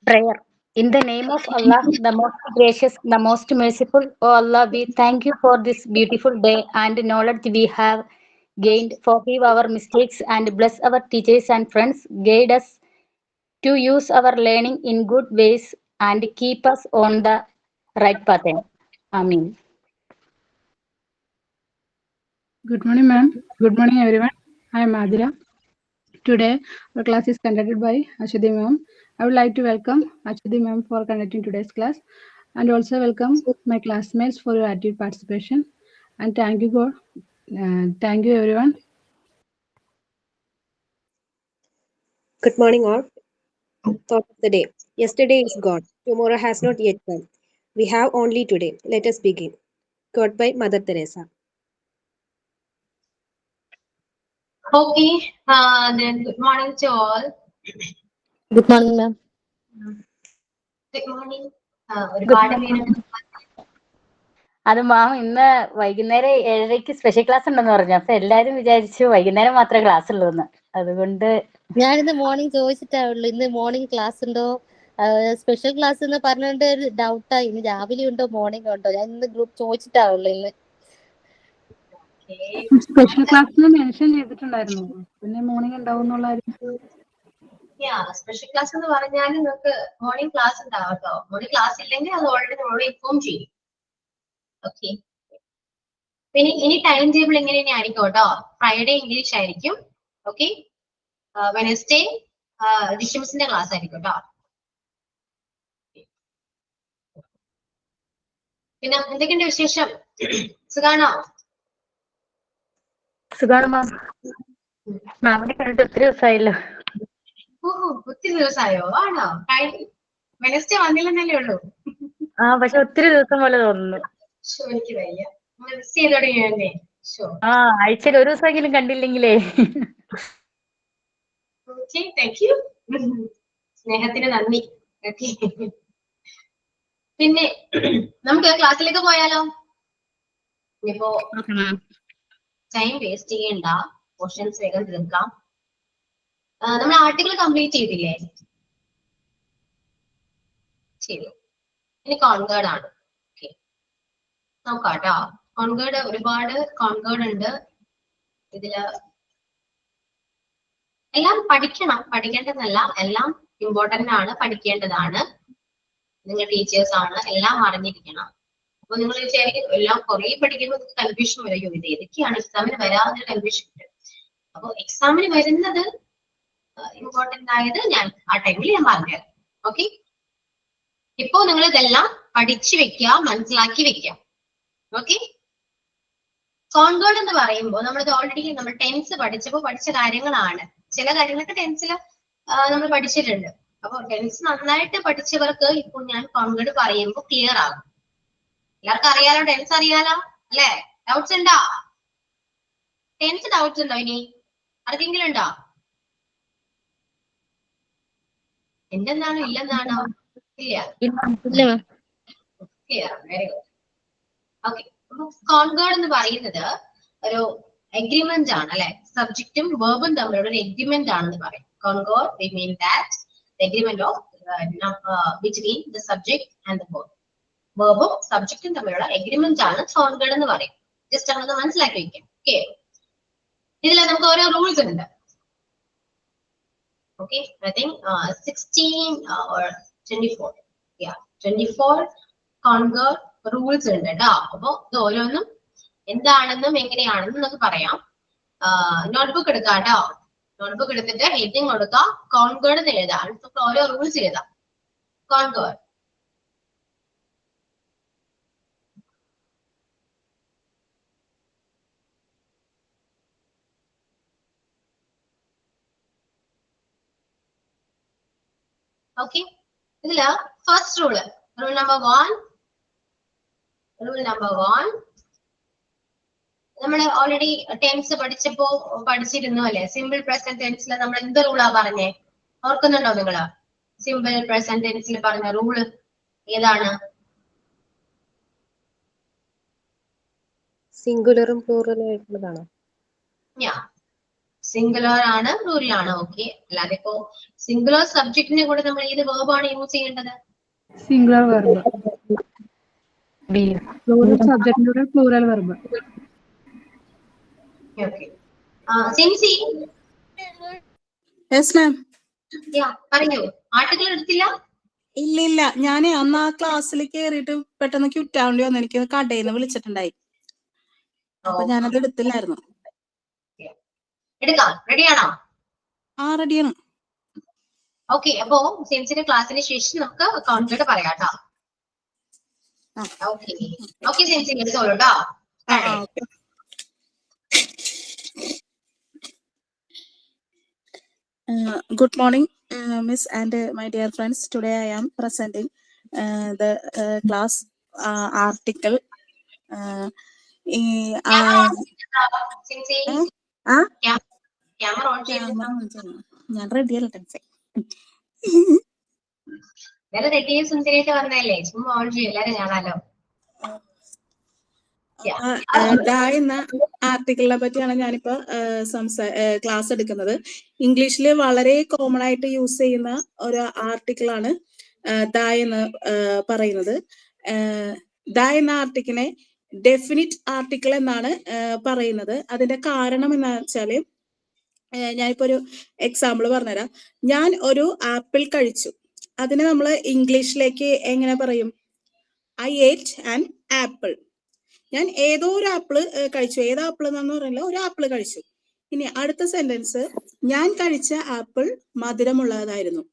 Prayer. In the name of Allah, the most gracious, the most merciful, O Allah, we thank you for this beautiful day and knowledge we have gained. Forgive our mistakes and bless our teachers and friends. Guide us to use our learning in good ways and keep us on the right path. Amen. Good morning, ma'am. Good morning, everyone. I am Adira. Today, our class is conducted by Ashwati ma'am. I would like to welcome Ashwati ma'am for conducting today's class and also welcome my classmates for your active participation. And thank you, God. Thank you, everyone. Good morning, all. Thought of the day. Yesterday is gone. Tomorrow has not yet come. We have only today. Let us begin. Quote by Mother Teresa. Okay, then good morning to all. Good morning, ma'am. Good morning. ഒരുപാട് പേര് അത് മാം ഇന്ന് വൈകുന്നേരം 7:30 special class ഉണ്ടെന്ന് പറഞ്ഞു. അപ്പൊ എല്ലാരും വിചാരിച്ചു വൈകുന്നേരം മാത്രമേ ക്ലാസ് ഉള്ളൂ എന്ന്. അതുകൊണ്ട് ഞാനിന്ന് മോർണിംഗ് ചോദിച്ചിട്ടേ ഉള്ളൂ, ഇന്ന് മോർണിംഗ് ക്ലാസ് ഉണ്ടോ, സ്പെഷ്യൽ ക്ലാസ് എന്ന് പറഞ്ഞിട്ട് ഒരു ഡൗട്ടായി. ഇന്ന് രാവിലെ ഉണ്ടോ മോർണിംഗ് ഉണ്ടോ, ഞാൻ ഇന്ന് ഗ്രൂപ്പ് ചോദിച്ചിട്ടാ ഉള്ളു ഇന്ന്. സ്പെഷ്യൽ ക്ലാസ്സിൽ മെൻഷൻ ചെയ്തിട്ടുണ്ടായിരുന്നു, പിന്നെ മോർണിംഗ് ഉണ്ടാവും എന്നുള്ള സ്പെഷ്യൽ ക്ലാസ് എന്ന് പറഞ്ഞാൽ നിങ്ങൾക്ക് മോർണിംഗ് ക്ലാസ് ഉണ്ടാവും കേട്ടോ. മോർണിംഗ് ക്ലാസ് ഇല്ലെങ്കിൽ അത് ഓൾറെഡി നമ്മളോട് ഇൻഫോം ചെയ്യും. ഓക്കെ, പിന്നെ ഇനി ടൈം ടേബിൾ ഇങ്ങനെ ആയിരിക്കും കേട്ടോ. ഫ്രൈഡേ ഇംഗ്ലീഷ് ആയിരിക്കും. ഓക്കെ, വെനസ്ഡേ ഡിഷംസിന്റെ ക്ലാസ് ആയിരിക്കും കേട്ടോ. പിന്നെ എന്തൊക്കെയുണ്ട് വിശേഷം? സുഖാണോ? സുഖാണ് മാം. മാമിനെ കണ്ടിട്ട് ഒത്തിരി ദിവസമായല്ലോ. ഓഹോ, ഒത്തിരി ദിവസമായോ? ആണോ? വെനസ്ഡേ വന്നില്ലെന്നല്ലേ ഉള്ളൂ. പക്ഷെ ഒത്തിരി ദിവസം പോലെ തോന്നുന്നു. എനിക്ക് വയ്യ, മിസ് ചെയ്ത് തുടങ്ങിയല്ലേ. ആഴ്ചയിൽ ഒരു ദിവസമെങ്കിലും കണ്ടില്ലെങ്കിലേ. Okay, thank you. സ്നേഹത്തിന് നന്ദി. ഓക്കെ, പിന്നെ നമുക്ക് ക്ലാസ്സിലേക്ക് പോയാലോ? ഇനിയിപ്പോ ടൈം വേസ്റ്റ് ചെയ്യണ്ട, ക്വസ്റ്റ്യൻസ് വേഗം തീർക്കാം. നമ്മൾ ആർട്ടിക്കിൾ കംപ്ലീറ്റ് ചെയ്തില്ലേ? ശരി, ഇനി കോൺവേർഡ് ആണ്. ഓക്കെ, നോക്കാട്ടോ. കോൺവേർഡ് ഒരുപാട് കോൺവേർഡ് ഉണ്ട് ഇതില്. എല്ലാം പഠിക്കണം, പഠിക്കേണ്ടതല്ല, എല്ലാം ഇമ്പോർട്ടന്റ് ആണ്, പഠിക്കേണ്ടതാണ്. നിങ്ങൾ ടീച്ചേഴ്സ് ആണ്, എല്ലാം അറിഞ്ഞിരിക്കണം. അപ്പൊ നിങ്ങൾ വിചാരിക്കും എല്ലാം കുറെ പഠിക്കുമ്പോൾ കൺഫ്യൂഷൻ വരും, ഇത് ഏതൊക്കെയാണ് എക്സാമിന് വരാതെ കൺഫ്യൂഷൻ വരും. അപ്പൊ എക്സാമിന് വരുന്നത് ഇമ്പോർട്ടന്റ് ആയത് ഞാൻ ആ ടൈമിൽ ഞാൻ പറഞ്ഞുതരാം. ഓക്കെ, ഇപ്പോ നിങ്ങൾ ഇതെല്ലാം പഠിച്ചു വെക്കുക, മനസ്സിലാക്കി വെക്കുക. ഓക്കെ, കോൺവേർഡ് എന്ന് പറയുമ്പോൾ നമ്മളിത് ഓൾറെഡി നമ്മൾ ടെൻസ് പഠിച്ചപ്പോൾ പഠിച്ച കാര്യങ്ങളാണ്. ചില കാര്യങ്ങളൊക്കെ ടെൻസിൽ നമ്മൾ പഠിച്ചിട്ടുണ്ട്. അപ്പൊ ടെൻസ് നന്നായിട്ട് പഠിച്ചവർക്ക് ഇപ്പോൾ ഞാൻ കോൺവേർഡ് പറയുമ്പോൾ ക്ലിയർ ആകും. എല്ലാവർക്കും അറിയാലോ, ടെൻസ് അറിയാലോ അല്ലെ? ഡൗട്ട്സ് ഉണ്ടോ? ടെൻസ് ഡൗട്ട്സ് ഉണ്ടോ ഇനി ആർക്കെങ്കിലും ഉണ്ടോ? എന്തെന്നാണോ ഇല്ലെന്നാണോ? ഇല്ല, ക്ലിയർ, വെരി ഗുഡ്. ഓക്കെ, കോൺവേർഡ് എന്ന് പറയുന്നത് ഒരു എഗ്രിമെന്റ് ആണ് അല്ലെ? സബ്ജക്റ്റും വേർബും തമ്മിലുള്ള ഒരു എഗ്രിമെന്റ് ആണെന്ന് പറയും. കോൺവേർഡ് we mean that the agreement of between the subject and the verb. വേർബും സബ്ജക്റ്റും തമ്മിലുള്ള എഗ്രിമെന്റ് ആണ് കോൺവേർഡ് എന്ന് പറയും. ജസ്റ്റ് അങ്ങനെ മനസ്സിലാക്കി വെക്കാം. ഓക്കെ, ഇതിൽ നമുക്ക് ഓരോ റൂൾസ് ഉണ്ട്. Okay, I think 16 or 24, 24 concord rules ഉണ്ട് കേട്ടോ. അപ്പൊ ഇത് ഓരോന്നും എന്താണെന്നും എങ്ങനെയാണെന്നും നമുക്ക് പറയാം. നോട്ട്ബുക്ക് എടുക്കാം കേട്ടോ. നോട്ട്ബുക്ക് എടുത്തിട്ട് ഹെഡിങ് കൊടുക്കുക, കോൺവേർഡ് എന്ന് എഴുതാം. നമുക്ക് ഓരോ റൂൾസ് എഴുതാം. കോൺവേർഡ്, ഓക്കെ. ഇതില് first rule number 1. Rule number 1 നമ്മൾ ഓൾറെഡി ടെൻസ് പഠിച്ചപ്പോ പഠിച്ചിരുന്നു അല്ലെ? സിമ്പിൾ പ്രസന്റ് ടെൻസിൽ നമ്മൾ എന്ത് റൂളാ പറഞ്ഞേ? ഓർക്കുന്നുണ്ടോ നിങ്ങള്? സിമ്പിൾ പ്രസന്റ് ടെൻസിൽ പറഞ്ഞ റൂള് ഏതാണ്? സിംഗുലറും പ്ലൂറലും ആയിട്ടുള്ളതാണോ? സിംഗുലർ ആണ് പ്ലൂറൽ ആണ്. ഓക്കെ. അല്ലാതെ ഇപ്പോ സിംഗുലർ സബ്ജക്റ്റിനെ കൂടെ നമ്മൾ ഏത് verb ആണ് യൂസ് ചെയ്യേണ്ടത്? Singular verb. പ്ലൂറൽ സബ്ജക്റ്റിന്റെ കൂടെ plural verb. Okay. Sincy, yes ma'am. പറയൂ. ആർട്ടിക്കിൾ എടുത്തില്ല? ഇല്ല, ഞാൻ അന്ന് ആ ക്ലാസ്സിൽ കയറിയിട്ട് പെട്ടെന്ന് ക്വിറ്റാവേണ്ടി വന്നു. എനിക്ക് കടയിൽ നിന്ന് വിളിച്ചിട്ടുണ്ടായി, അപ്പൊ ഞാനത് എടുത്തില്ലായിരുന്നു. എടുക്കാം. റെഡിയാണോ? റെഡിയാണ്. ഓക്കെ. അപ്പോ സിൻസിന്റെ ക്ലാസ്സിന് ശേഷം നമുക്ക് കൗണ്ടിലൂടെ പറയാം കേട്ടോ. ഓക്കെ. ഓക്കെ സിൻസി, എടുത്തോളൂ കേട്ടോ. Good morning, Miss and my dear friends. Today I am presenting the class article. Sincy, camera on ചെയ്യണം. ഞാൻ റെഡിയല്ല ടെൻസേ. വേറെ റെഡിയെ സുന്ദരിയായിട്ട് പറഞ്ഞല്ലേ, ചുമ്മാ ഓൺ ചെയ്യും, എല്ലാരും കാണാലോ. എന്ന ആർട്ടിക്കിളിനെ പറ്റിയാണ് ഞാനിപ്പോ ക്ലാസ് എടുക്കുന്നത്. ഇംഗ്ലീഷിൽ വളരെ കോമൺ ആയിട്ട് യൂസ് ചെയ്യുന്ന ഒരു ആർട്ടിക്കിൾ ആണ് ദ എന്ന് പറയുന്നത്. ദ എന്ന ആർട്ടിക്കിളിനെ ഡെഫിനിറ്റ് ആർട്ടിക്കിൾ എന്നാണ് പറയുന്നത്. അതിന്റെ കാരണം എന്താ വെച്ചാല്, ഞാനിപ്പോ ഒരു എക്സാമ്പിൾ പറഞ്ഞുതരാം. ഞാൻ ഒരു ആപ്പിൾ കഴിച്ചു. അതിനെ നമ്മൾ ഇംഗ്ലീഷിലേക്ക് എങ്ങനെ പറയും? ഐ ഏറ്റ് ആൻ ആപ്പിൾ. ഞാൻ ഏതോ ഒരു ആപ്പിള് കഴിച്ചു. ഏത് ആപ്പിൾ എന്നാന്ന് പറയില്ല, ഒരു ആപ്പിള് കഴിച്ചു. ഇനി അടുത്ത സെന്റൻസ്, ഞാൻ കഴിച്ച ആപ്പിൾ മധുരമുള്ളതായിരുന്നു.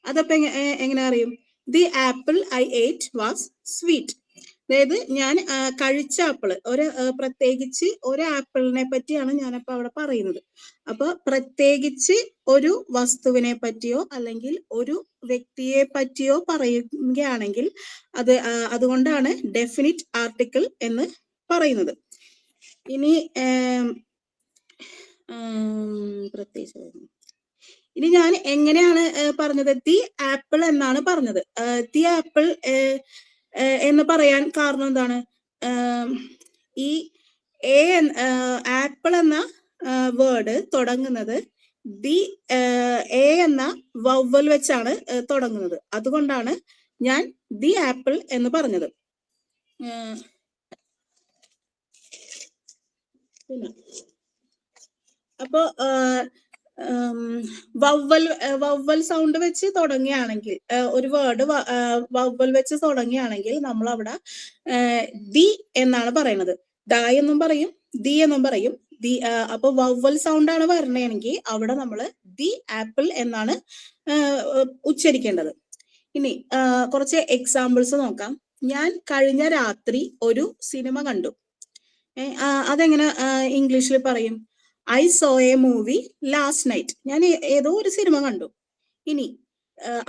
അതപ്പോ എങ്ങനെ അറിയും? ദി ആപ്പിൾ ഐ ഏറ്റ് വാസ് സ്വീറ്റ്. അതായത് ഞാൻ കഴിച്ച ആപ്പിള്, പ്രത്യേകിച്ച് ഒരു ആപ്പിളിനെ പറ്റിയാണ് ഞാനപ്പോ അവിടെ പറയുന്നത്. അപ്പൊ പ്രത്യേകിച്ച് ഒരു വസ്തുവിനെ പറ്റിയോ അല്ലെങ്കിൽ ഒരു വ്യക്തിയെ പറ്റിയോ പറയുകയാണെങ്കിൽ അതുകൊണ്ടാണ് ഡെഫിനിറ്റ് ആർട്ടിക്കിൾ എന്ന് പറയുന്നത്. ഇനി ഇനി ഞാൻ എങ്ങനെയാണ് പറഞ്ഞത്? ദി ആപ്പിൾ എന്നാണ് പറഞ്ഞത്. ദി ആപ്പിൾ എന്ന് പറയാൻ കാരണം എന്താണ്? ഈ ആപ്പിൾ എന്ന വേർഡ് തുടങ്ങുന്നത് ദി എ എന്ന വവ്വൽ വെച്ചാണ് തുടങ്ങുന്നത്. അതുകൊണ്ടാണ് ഞാൻ ദി ആപ്പിൾ എന്ന് പറഞ്ഞത്. അപ്പോ വവ്വൽ സൗണ്ട് വെച്ച് തുടങ്ങുകയാണെങ്കിൽ, ഒരു വേർഡ് വവ്വൽ വെച്ച് തുടങ്ങുകയാണെങ്കിൽ നമ്മൾ അവിടെ ദി എന്നാണ് പറയുന്നത്. ദ എന്നും പറയും, ദി എന്നും പറയും. അപ്പൊ വവ്വൽ സൗണ്ട് ആണ് വരണമെങ്കിൽ അവിടെ നമ്മൾ ദി ആപ്പിൾ എന്നാണ് ഉച്ചരിക്കേണ്ടത്. ഇനി കുറച്ച് എക്സാമ്പിൾസ് നോക്കാം. ഞാൻ കഴിഞ്ഞ രാത്രി ഒരു സിനിമ കണ്ടു. അതെങ്ങനെ ഇംഗ്ലീഷിൽ പറയും? I so A movie last night. ഞാൻ ഏതോ ഒരു സിനിമ കണ്ടു. ഇനി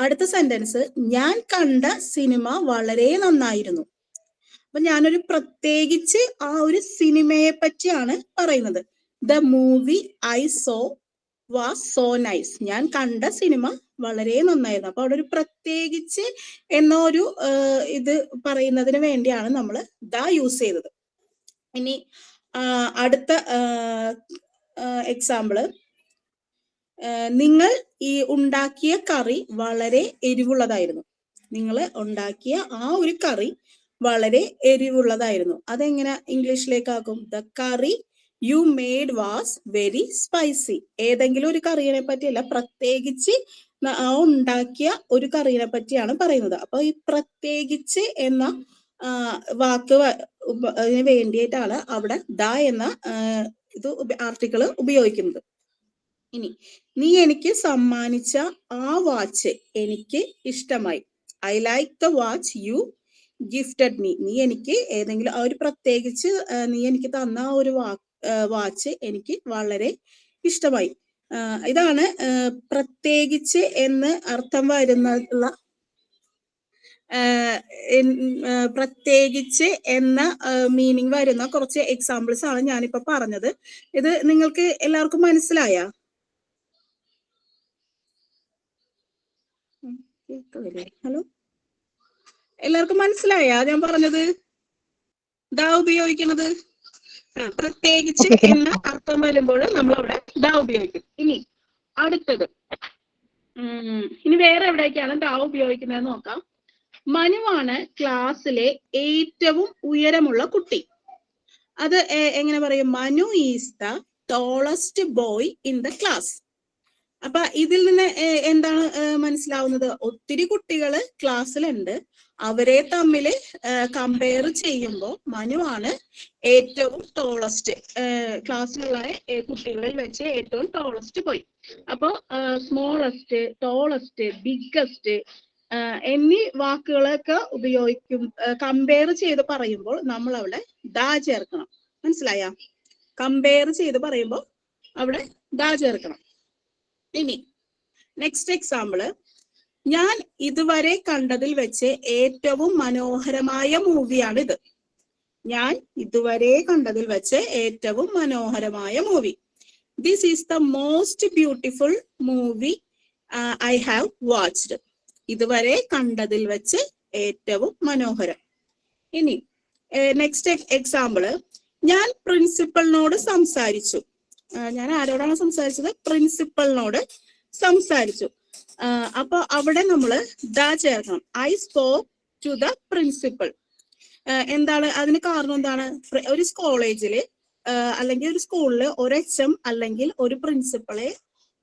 അടുത്ത സെന്റൻസ്, ഞാൻ കണ്ട സിനിമ വളരെ നന്നായിരുന്നു. അപ്പൊ ഞാനൊരു പ്രത്യേകിച്ച് ആ ഒരു സിനിമയെ പറ്റിയാണ് പറയുന്നത്. The movie I so was so nice. ഞാൻ കണ്ട സിനിമ വളരെ നന്നായിരുന്നു. അപ്പൊ അവിടെ ഒരു പ്രത്യേകിച്ച് എന്നൊരു ഇത് പറയുന്നതിന് വേണ്ടിയാണ് നമ്മൾ ദ യൂസ് ചെയ്തത്. ഇനി അടുത്ത എക്സാമ്പിള്, നിങ്ങൾ ഈ ഉണ്ടാക്കിയ കറി വളരെ എരിവുള്ളതായിരുന്നു. നിങ്ങൾ ഉണ്ടാക്കിയ ആ ഒരു കറി വളരെ എരിവുള്ളതായിരുന്നു. അതെങ്ങനെ ഇംഗ്ലീഷിലേക്കാക്കും? The curry you made was very spicy. ഏതെങ്കിലും ഒരു കറിയെ പറ്റിയല്ല, പ്രത്യേകിച്ച് ഉണ്ടാക്കിയ ഒരു കറിയെ പറ്റിയാണ് പറയുന്നത്. അപ്പൊ ഈ പ്രത്യേകിച്ച് എന്ന വാക്ക് വേണ്ടിയിട്ടാണ് അവിടെ ദ എന്ന ഇത് ആർട്ടിക്കിള് ഉപയോഗിക്കുന്നത്. ഇനി നീ എനിക്ക് സമ്മാനിച്ച ആ വാച്ച് എനിക്ക് ഇഷ്ടമായി. I like the watch U gifted me. നീ എനിക്ക് ഏതെങ്കിലും ആ ഒരു പ്രത്യേകിച്ച് നീ എനിക്ക് തന്ന ആ ഒരു വാച്ച് എനിക്ക് വളരെ ഇഷ്ടമായി. ഇതാണ് പ്രത്യേകിച്ച് എന്ന് അർത്ഥം വരുന്ന പ്രത്യേകിച്ച് എന്ന മീനിങ് വരുന്ന കുറച്ച് എക്സാമ്പിൾസ് ആണ് ഞാനിപ്പോ പറഞ്ഞത്. ഇത് നിങ്ങൾക്ക് എല്ലാവർക്കും മനസ്സിലായ? ഹലോ, എല്ലാവർക്കും മനസ്സിലായ ഞാൻ പറഞ്ഞത്? ദാ ഉപയോഗിക്കുന്നത് പ്രത്യേകിച്ച് എന്ന അർത്ഥം വരുമ്പോൾ നമ്മൾ അവിടെ ദ ഉപയോഗിക്കും. ഇനി അടുത്തത് ഇനി വേറെ എവിടേക്കാണ് ദ ഉപയോഗിക്കുന്നത് നോക്കാം. മനുവാണ് ക്ലാസ്സിലെ ഏറ്റവും ഉയരമുള്ള കുട്ടി. അത് എങ്ങനെ പറയും? Manu is the tallest boy in the class. അപ്പൊ ഇതിൽ നിന്ന് എന്താണ് മനസ്സിലാവുന്നത്? ഒത്തിരി കുട്ടികള് ക്ലാസ്സിലുണ്ട്, അവരെ തമ്മിൽ കമ്പയർ ചെയ്യുമ്പോൾ മനുവാണ് ഏറ്റവും ടോളസ്റ്റ്, ക്ലാസ്സിലുള്ള കുട്ടികളിൽ വെച്ച് ഏറ്റവും ടോളസ്റ്റ് ബോയ്. അപ്പൊ സ്മോളസ്റ്റ്, ടോളസ്റ്റ്, ബിഗ്ഗസ്റ്റ് എന്നീ വാക്കുകളൊക്കെ ഉപയോഗിക്കും. കമ്പയർ ചെയ്ത് പറയുമ്പോൾ നമ്മൾ അവിടെ ദാ ചേർക്കണം. മനസ്സിലായ? കമ്പയർ ചെയ്ത് പറയുമ്പോൾ അവിടെ ദാ ചേർക്കണം. ഇനി നെക്സ്റ്റ് എക്സാമ്പിള്, ഞാൻ ഇതുവരെ കണ്ടതിൽ വെച്ച് ഏറ്റവും മനോഹരമായ മൂവിയാണ് ഇത്. ഞാൻ ഇതുവരെ കണ്ടതിൽ വെച്ച് ഏറ്റവും മനോഹരമായ movie. This is the most beautiful movie I have watched. ഇതുവരെ കണ്ടതിൽ വെച്ച് ഏറ്റവും മനോഹരം. ഇനി നെക്സ്റ്റ് എക്സാമ്പിള്, ഞാൻ പ്രിൻസിപ്പളിനോട് സംസാരിച്ചു. ഞാൻ ആരോടാണ് സംസാരിച്ചത്? പ്രിൻസിപ്പളിനോട് സംസാരിച്ചു. അപ്പൊ അവിടെ നമ്മള് ദ ചേർക്കണം. I spoke to the principal. എന്താണ് അതിന് കാരണം? എന്താണ്? ഒരു കോളേജില് അല്ലെങ്കിൽ ഒരു സ്കൂളില് ഒരു HM അല്ലെങ്കിൽ ഒരു പ്രിൻസിപ്പളെ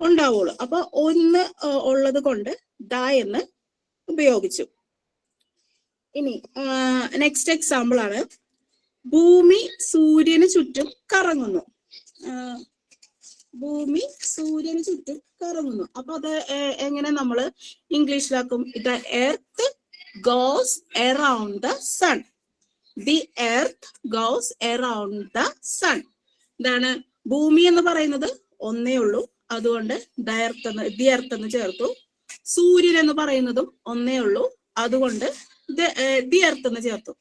ഉണ്ടാവുള്ളൂ. അപ്പൊ ഒന്ന് ഉള്ളത് കൊണ്ട് ദ എന്ന് ഉപയോഗിച്ചു. ഇനി നെക്സ്റ്റ് എക്സാമ്പിൾ ആണ്, ഭൂമി സൂര്യന് ചുറ്റും കറങ്ങുന്നു. ഭൂമി സൂര്യന് ചുറ്റും കറങ്ങുന്നു. അപ്പൊ അത് എങ്ങനെ നമ്മള് ഇംഗ്ലീഷിലാക്കും? The earth goes around the sun. The earth goes around the sun. എന്താണ്? ഭൂമി എന്ന് പറയുന്നത് ഒന്നേ ഉള്ളൂ, അതുകൊണ്ട് ദി എർത്ത് എന്ന് ചേർത്തു. സൂര്യൻ എന്ന് പറയുന്നതും ഒന്നേ ഉള്ളൂ, അതുകൊണ്ട് ദി എർത്ത് എന്ന് ചേർത്തു.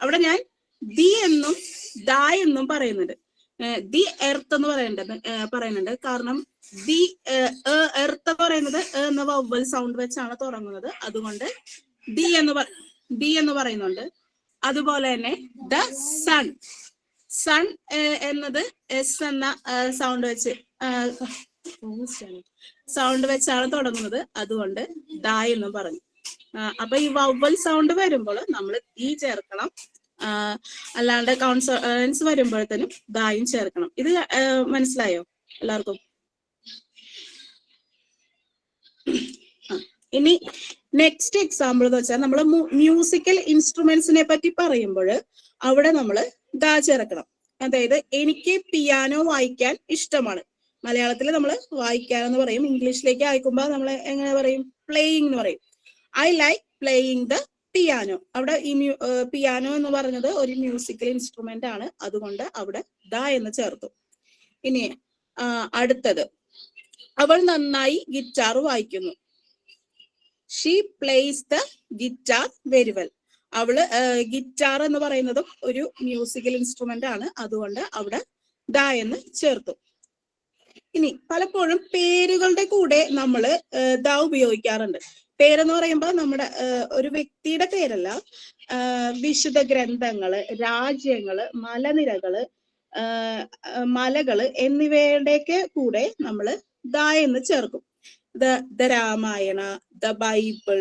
അവിടെ ഞാൻ ദി എന്നും ദ എന്നും പറയുന്നുണ്ട്. ദി എർത്ത് എന്ന് പറയുന്നുണ്ട്. കാരണം ദി എർത്ത് എന്ന് പറയുന്നത് എന്ന വവ്വൽ സൗണ്ട് വെച്ചാണ് തുടങ്ങുന്നത്, അതുകൊണ്ട് ദി എന്ന് പറയുന്നുണ്ട്. അതുപോലെ തന്നെ ദ സൺ, സൺ എന്നത് എസ് എന്ന സൗണ്ട് വെച്ചാണ് തുടങ്ങുന്നത്, അതുകൊണ്ട് ദ എന്നും പറഞ്ഞു. അപ്പൊ ഈ വവ്വൽ സൗണ്ട് വരുമ്പോൾ നമ്മൾ ദി ചേർക്കണം, അല്ലാണ്ട് കൗൺസോണൻസ് വരുമ്പോഴത്തേനും ദായും ചേർക്കണം. ഇത് മനസ്സിലായോ എല്ലാവർക്കും? ഇനി നെക്സ്റ്റ് എക്സാമ്പിൾ എന്ന് വെച്ചാൽ നമ്മൾ മ്യൂസിക്കൽ ഇൻസ്ട്രുമെന്റ്സിനെ പറ്റി പറയുമ്പോൾ അവിടെ നമ്മൾ ദാ ചേർക്കണം. അതായത് എനിക്ക് പിയാനോ വായിക്കാൻ ഇഷ്ടമാണ്. മലയാളത്തിൽ നമ്മൾ വായിക്കാൻ എന്ന് പറയും, ഇംഗ്ലീഷിലേക്ക് അയക്കുമ്പോൾ നമ്മൾ എങ്ങനെ പറയും? പ്ലേയിങ് എന്ന് പറയും. I like playing the piano. അവിടെ ഈ പിയാനോ എന്ന് പറഞ്ഞത് ഒരു മ്യൂസിക്കൽ ഇൻസ്ട്രുമെന്റ് ആണ്, അതുകൊണ്ട് അവിടെ ദ എന്ന് ചേർത്തു. ഇനി അടുത്തത്, അവൾ നന്നായി ഗിറ്റാർ വായിക്കുന്നു. She place the guitar very well. അവള് ഗിറ്റാർ എന്ന് പറയുന്നതും ഒരു മ്യൂസിക്കൽ ഇൻസ്ട്രുമെന്റ് ആണ്, അതുകൊണ്ട് അവിടെ ദ എന്ന് ചേർത്തു. ഇനി പലപ്പോഴും പേരുകളുടെ കൂടെ നമ്മൾ ദ ഉപയോഗിക്കാറുണ്ട്. പേരെന്ന് പറയുമ്പോൾ നമ്മുടെ ഒരു വ്യക്തിയുടെ പേരല്ല, വിശുദ്ധ ഗ്രന്ഥങ്ങള്, രാജ്യങ്ങള്, മലനിരകള്, മലകള് എന്നിവയുടെയൊക്കെ കൂടെ നമ്മൾ ദ എന്ന് ചേർക്കും. The Ramayana, the Bible,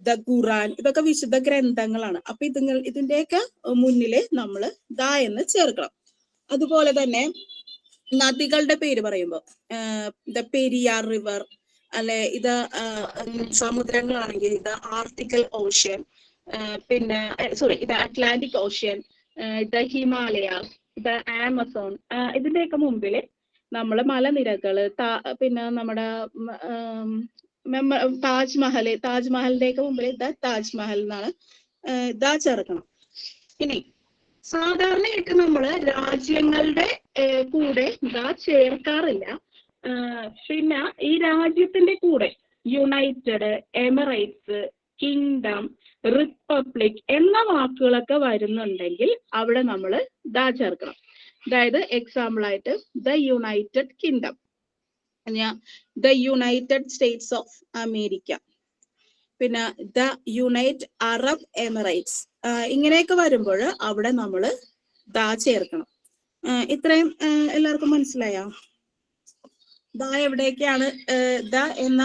the Quran, ഇതൊക്കെ വിശുദ്ധ ഗ്രന്ഥങ്ങളാണ്. അപ്പൊ ഇതിന്റെയൊക്കെ മുന്നില് നമ്മൾ ദ എന്ന് ചേർക്കണം. അതുപോലെ തന്നെ നദികളുടെ പേര് പറയുമ്പോൾ ദ പെരിയാർ റിവർ, അല്ലെ ഇത് സമുദ്രങ്ങളാണെങ്കിൽ ഇത് ആർട്ടിക്കൽ ഓഷ്യൻ, പിന്നെ ഇത് അറ്റ്ലാന്റിക് ഓഷ്യൻ, ഇത് ഹിമാലയാസ്, ഇത് ആമസോൺ, ഇതിന്റെയൊക്കെ മുമ്പില് നമ്മള് മലനിരകള്, പിന്നെ നമ്മുടെ താജ്മഹലിന്റെയൊക്കെ മുമ്പിൽ ദ താജ്മഹൽ എന്നാണ് ദ ചേർക്കണം. ഇനി സാധാരണയായിട്ട് നമ്മള് രാജ്യങ്ങളുടെ കൂടെ ദ ചേർക്കാറില്ല. പിന്നെ ഈ രാജ്യത്തിന്റെ കൂടെ യുണൈറ്റഡ്, എമിറേറ്റ്സ്, കിങ്ഡം, റിപ്പബ്ലിക് എന്ന വാക്കുകളൊക്കെ വരുന്നുണ്ടെങ്കിൽ അവിടെ നമ്മൾ ദ ചേർക്കണം. അതായത് എക്സാമ്പിൾ ആയിട്ട് the United kingdom, the United States of America, പിന്നെ ദ യുണൈറ്റഡ് അറബ് എമിറേറ്റ്സ്, ഇങ്ങനെയൊക്കെ വരുമ്പോൾ അവിടെ നമ്മൾ ദ ചേർക്കണം. ഇത്രയും എല്ലാവർക്കും മനസ്സിലായോ? ദ എവിടേക്കാണ് ദ എന്ന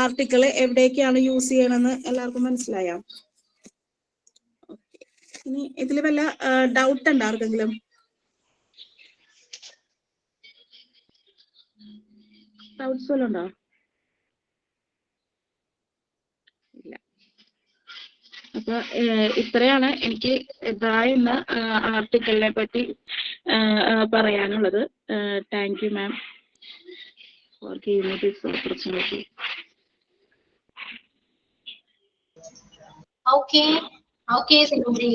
ആർട്ടിക്കിള് എവിടേക്കാണ് യൂസ് ചെയ്യണമെന്ന് എല്ലാവർക്കും മനസ്സിലായോ? ഇനി ഇതിൽ വല്ല ഡൗട്ട് ഉണ്ടോ ആർക്കെങ്കിലും? ഡൗട്ട്സ് വല്ലതും ഉണ്ടോ? ഇല്ല. അപ്പൊ ഇത്രയാണ് എനിക്ക് ദ എന്ന ആർട്ടിക്കിളിനെ പറ്റി പറയാനുള്ളത്. Thank you ma'am for giving this opportunity. Okay Sindhi.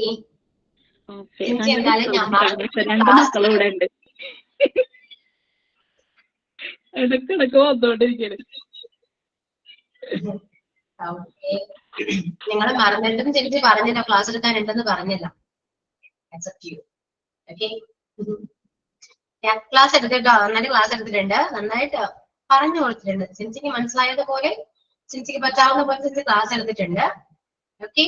Okay, എന്തായാലും രണ്ട് മക്കളും ഇവിടെ ഉണ്ട്. ഇടയ്ക്കിടയ്ക്ക് വന്നോണ്ടിരിക്കണ്. നിങ്ങൾ മറന്നിട്ടും തിരിച്ച് പറഞ്ഞില്ല, ക്ലാസ് എടുക്കാനുണ്ടെന്ന് പറഞ്ഞില്ല. ക്ലാസ് എടുത്തിട്ടോ, നന്നായിട്ട് ക്ലാസ് എടുത്തിട്ടുണ്ട്, നന്നായിട്ട് പറഞ്ഞു കൊടുത്തിട്ടുണ്ട്. സിൻസിക്ക് മനസ്സിലായതുപോലെ, സിൻസിക്ക് പറ്റാവുന്ന പോലെ സിൻസി ക്ലാസ് എടുത്തിട്ടുണ്ട്. Okay,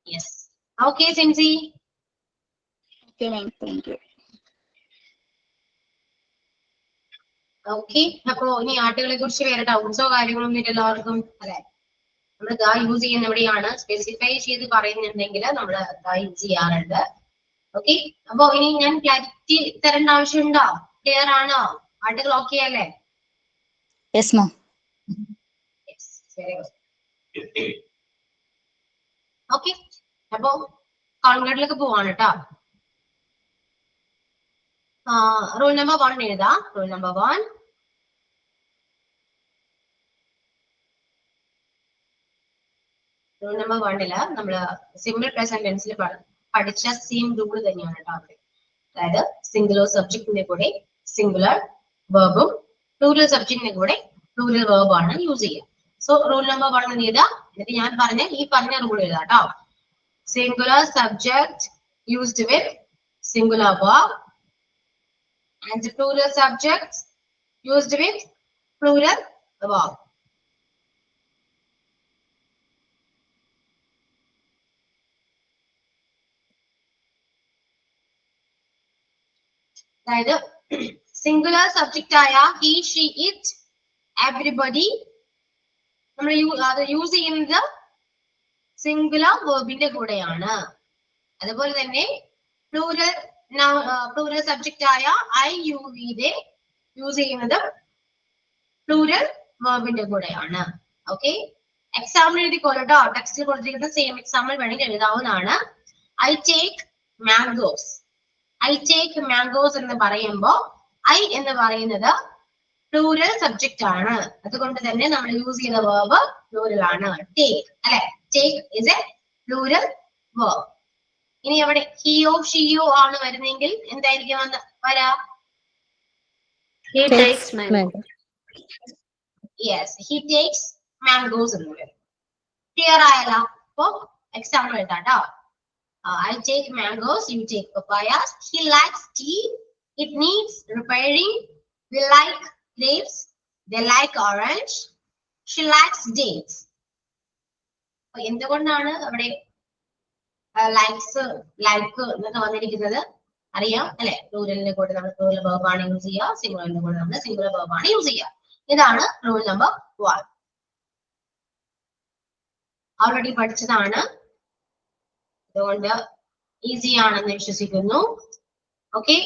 yes. Okay Sincy. Okay ma'am, thank you. Okay, അപ്പൊ ഇനി ആർട്ടുകളെ കുറിച്ച് വേറെ ഡൗട്ട്സോ കാര്യങ്ങളോ ഒന്നും എല്ലാവർക്കും അല്ലെ? നമ്മൾ ദ യൂസ് ചെയ്യുന്ന എവിടെയാണ് സ്പെസിഫൈ ചെയ്ത് പറയുന്നുണ്ടെങ്കിൽ നമ്മൾ ദ യൂസ് ചെയ്യാറുണ്ട്. ഓക്കെ, അപ്പൊ ഇനി ഞാൻ ക്ലാരിറ്റി തരേണ്ട ആവശ്യമുണ്ടോ? ക്ലിയർ ആണോ? ആർട്ടുകൾ ഓക്കെ അല്ലേ? Yes ma'am. ഓക്കെ, അപ്പൊ കോൺഗ്രേറ്റിലേക്ക് പോവാണ് കേട്ടോ. റൂൾ നമ്പർ 1 എഴുതാം. Rule number 1. റൂൾ നമ്പർ 1 നമ്മള് സിമ്പിൾ പ്രസന്റ് ടെൻസിൽ പഠിച്ച സെയിം റൂൾ തന്നെയാണ് കേട്ടോ അവിടെ. അതായത് സിംഗുലർ സബ്ജക്റ്റിന്റെ കൂടെ സിംഗുലർ വെർബും പ്ലൂറൽ സബ്ജക്റ്റിന്റെ കൂടെ പ്ലൂറൽ വെർബാണ് യൂസ് ചെയ്യുക. സോ റൂൾ നമ്പർ 1 എഴുതാം. എന്നിട്ട് ഞാൻ ഈ പറഞ്ഞ റൂൾ എഴുതാം കേട്ടോ. Singular subject used with singular verb and plural subjects used with plural verb. അതായത് സിംഗുലർ സബ്ജക്റ്റ് ആയ he, she, it, everybody നമ്മൾ യൂസ് ചെയ്യുന്നത് സിംഗുലർ വെർബിന്റെ കൂടെയാണ്. അതുപോലെ തന്നെ പ്ലൂറൽ സബ്ജക്റ്റ് ആയ ഐ, യു, വി യൂസ് ചെയ്യുന്നത് പ്ലൂറൽ വെർബിന്റെ കൂടെയാണ്. ഓക്കെ, എക്സാമ്പിൾ എഴുതിക്കോളട്ടോ. ടെക്സ്റ്റിൽ കൊടുത്തിരിക്കുന്ന സെയിം എക്സാമ്പിൾ വേണമെങ്കിൽ എഴുതാവുന്നതാണ്. I take mangoes. I take mangoes എന്ന് പറയുമ്പോൾ ഐ എന്ന് പറയുന്നത് പ്ലൂറൽ സബ്ജക്റ്റ് ആണ്. അതുകൊണ്ട് തന്നെ നമ്മൾ യൂസ് ചെയ്യുന്ന വെർബ് പ്ലൂറൽ ആണ്. ടേക്ക് അല്ലെ? Take is a plural verb. ഇനി അവിടെ ഹിയോ ഷിയോ ആണ് വരുന്നെങ്കിൽ എന്തായിരിക്കും വരാ? യെസ്, ഹി ടേക്സ് മാംഗോസ് എന്ന് വരും. ക്ലിയർ ആയല്ലോ? അപ്പൊ example എഴുതാട്ടോ. I take mangoes, you take papayas. He likes tea, it needs repairing. We like grapes, they like orange. She likes dates. എന്തുകൊണ്ടാണ് അവിടെ ലൈക്സ് ലൈക്ക് എന്നൊക്കെ വന്നിരിക്കുന്നത് അറിയാം അല്ലെ? പ്ലൂറലിന്റെ കൂടെ നമ്മൾ പ്ലൂറൽ വെർബ് ആണ് യൂസ് ചെയ്യുക, സിംഗുലറിന്റെ കൂടെ നമ്മൾ സിംഗുലർ വെർബ് ആണ് യൂസ് ചെയ്യുക. ഇതാണ് റൂൾ നമ്പർ 1. ഓൾറെഡി പഠിച്ചതാണ്, അതുകൊണ്ട് ഈസി ആണെന്ന് വിശ്വസിക്കുന്നു. ഓക്കെ,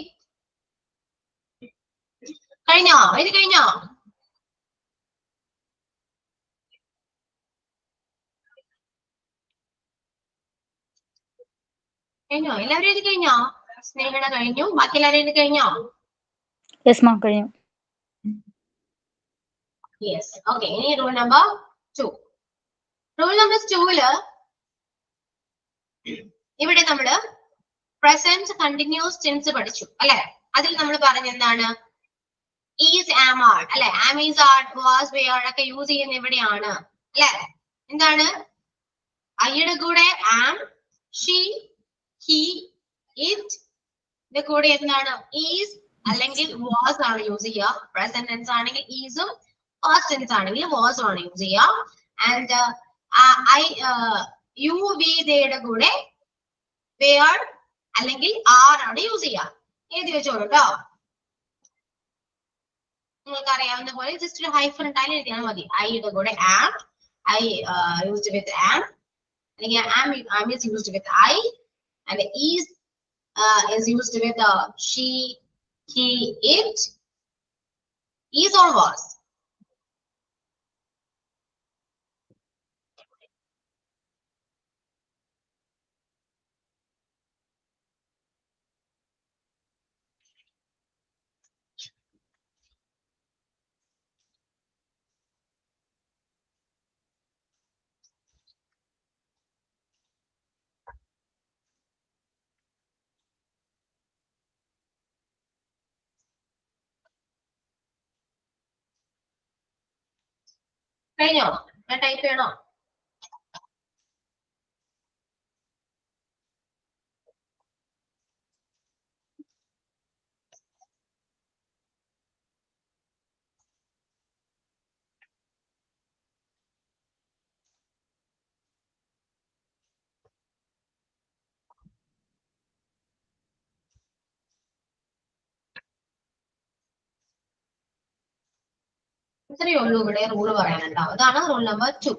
കഴിഞ്ഞോ? ഇത് കഴിഞ്ഞോ? എല്ലാവരും ഇത് കഴിഞ്ഞോ? സ്നേഹന കഴിഞ്ഞു. ബാക്കി എല്ലാവരും ഇത് കഴിഞ്ഞോ? യെസ് മാം, കഴിഞ്ഞു. യെസ്. ഓക്കെ, ഇനി റൂൾ നമ്പർ 2. റൂൾ നമ്പർ 2 ഇവിടെ നമ്മള് പ്രസന്റ് കണ്ടിന്യൂസ് ടെൻസ് പഠിച്ചു അല്ലെ? അതിൽ നമ്മൾ പറഞ്ഞ എന്താണ്? ഈസ്, ആം, ആർ അല്ലെ? ആം, ഈസ്, ആർ, വാസ്, വെയർ ഒക്കെ യൂസ് ചെയ്യുന്ന എവിടെയാണ് അല്ലെ? എന്താണ്? ഐയുടെ കൂടെ ആം, ഷീ, ഹി, ഇറ്റ് കൂടെ എന്താണ്? ഈസ് അല്ലെങ്കിൽ വാസ് ആണ് യൂസ് ചെയ്യുക. പ്രസന്റ് ടെൻസ് ആണെങ്കിൽ ഈസും, പാസ്റ്റ് ടെൻസ് ആണെങ്കിൽ വാസ് ആണ് യൂസ് ചെയ്യുക. ആൻഡ് യു, വി, യുടെ കൂടെ where അല്ലെങ്കിൽ are ആണ് യൂസ് ചെയ്യാം. എഴുതി വെച്ചോളൂ കേട്ടോ. നിങ്ങൾക്ക് അറിയാവുന്ന പോലെ ജസ്റ്റ് ഒരു ഹൈഫൺ ഉണ്ടായാലും എഴുതിയാൽ മതി. ഐയുടെ കൂടെ am, I used with am, അല്ലെങ്കിൽ am is used with I, and is used with she, he, it, is or was. കഴിഞ്ഞോ? ഞാൻ ടൈപ്പ് ചെയ്യണോ? ഇത്രയേ ഉള്ളൂ ഇവിടെ റൂൾ പറയാനുണ്ടാവും. അതാണ് റൂൾ നമ്പർ 2.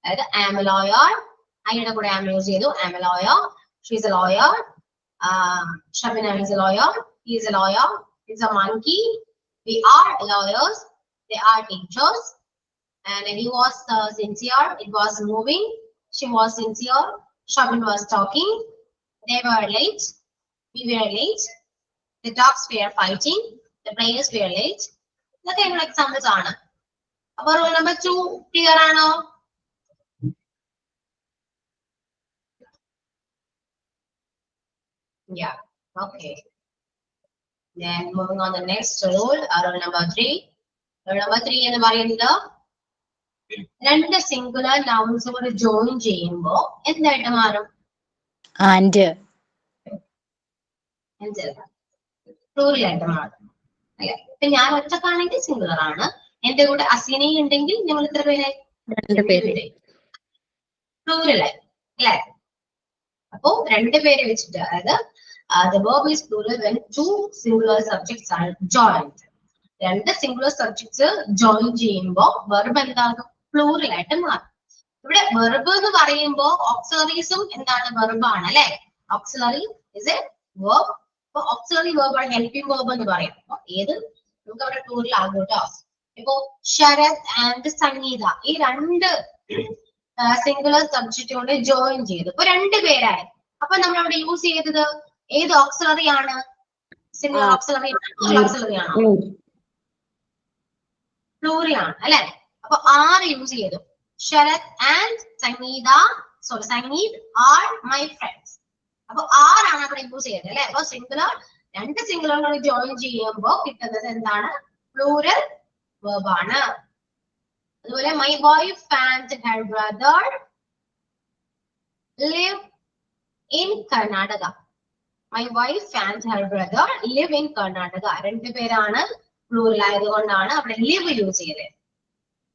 അതായത് am a lawyer, ഐയുടെ കൂടെ am യൂസ് ചെയ്തു. am a lawyer, she is a lawyer, Shabina is a lawyer, he is a lawyer, he's a monkey, we are lawyers, they are teachers, and he was sincere, it was moving, she was sincere, Shabin was talking, they were late, we were late, the dogs were fighting, the players were late. ഇതൊക്കെ ഞങ്ങൾ examples ആണ്. അപ്പൊ rule number 2 clear ആണോ? Yeah, okay. Then moving on the next rule, rule number 3. Rule number 3 എന്ന് പറയുന്നത് രണ്ട് singular nouns കൂടെ join ചെയ്യുമ്പോ എന്തായിട്ട് മാറും? and പ്ലൂറൽ ആയിട്ട് മാറും അല്ലെ? ഇപ്പൊ ഞാൻ ഒറ്റക്കാണെങ്കിൽ സിംഗുലർ ആണ്. എന്റെ കൂടെ അസീന ഉണ്ടെങ്കിൽ ഞങ്ങൾ എത്ര പേരായി? പ്ലൂറലായി അല്ലെ? അപ്പോ രണ്ടുപേരെ വെച്ചിട്ട്, അതായത് the verb is plural when two singular subjects are joined. രണ്ട് സിംഗുലർ സബ്ജക്ട്സ് ജോയിൻ ചെയ്യുമ്പോ വെർബ് എന്താകും? പ്ലൂറൽ ആയിട്ട് മാറും. ഇവിടെ വെർബ് എന്ന് പറയുമ്പോ ഓക്സിലറീസും എന്താണ്? വെർബ് ആണ് അല്ലെ? Auxiliary is A verb. അപ്പൊ ഓക്സിലറി വെർബ് ആണ് ഹെൽപ്പിംഗ് വെർബ് എന്ന് പറയും. അപ്പൊ ഏത് നമുക്ക് അവിടെ പ്ലൂറൽ ആകും കേട്ടോ. ഇപ്പോ ശരത് ആൻഡ് സംഗീത ഈ രണ്ട് സിംഗുലർ സബ്ജക്റ്റ് കൊണ്ട് ജോയിൻ ചെയ്തു. ഇപ്പൊ രണ്ടുപേരായി. അപ്പൊ നമ്മൾ അവിടെ യൂസ് ചെയ്തത് ഏത് ഓക്സിലറി ആണ്? സിംഗുലർ ഓക്സിലറി ആണോ? പ്ലൂറൽ ആണ് അല്ലെ? അപ്പൊ ആർ യൂസ് ചെയ്തു. Sharath and Sangeetha, sorry Sangeeth are my friends. അപ്പൊ ആർ ആണ് അവിടെ യൂസ് ചെയ്തത് അല്ലെ? അപ്പൊ സിംഗുലർ രണ്ട് സിംഗുലറുകൾ ജോയിൻ ചെയ്യുമ്പോൾ കിട്ടുന്നത് എന്താണ്? പ്ലൂറൽ വെർബ് ആണ്. അതുപോലെ my wife and her brother live in Karnataka. My wife and her brother live in Karnataka. രണ്ടുപേരാണ്, പ്ലൂറൽ ആയതുകൊണ്ടാണ് അവിടെ ലിവ് യൂസ് ചെയ്തത്.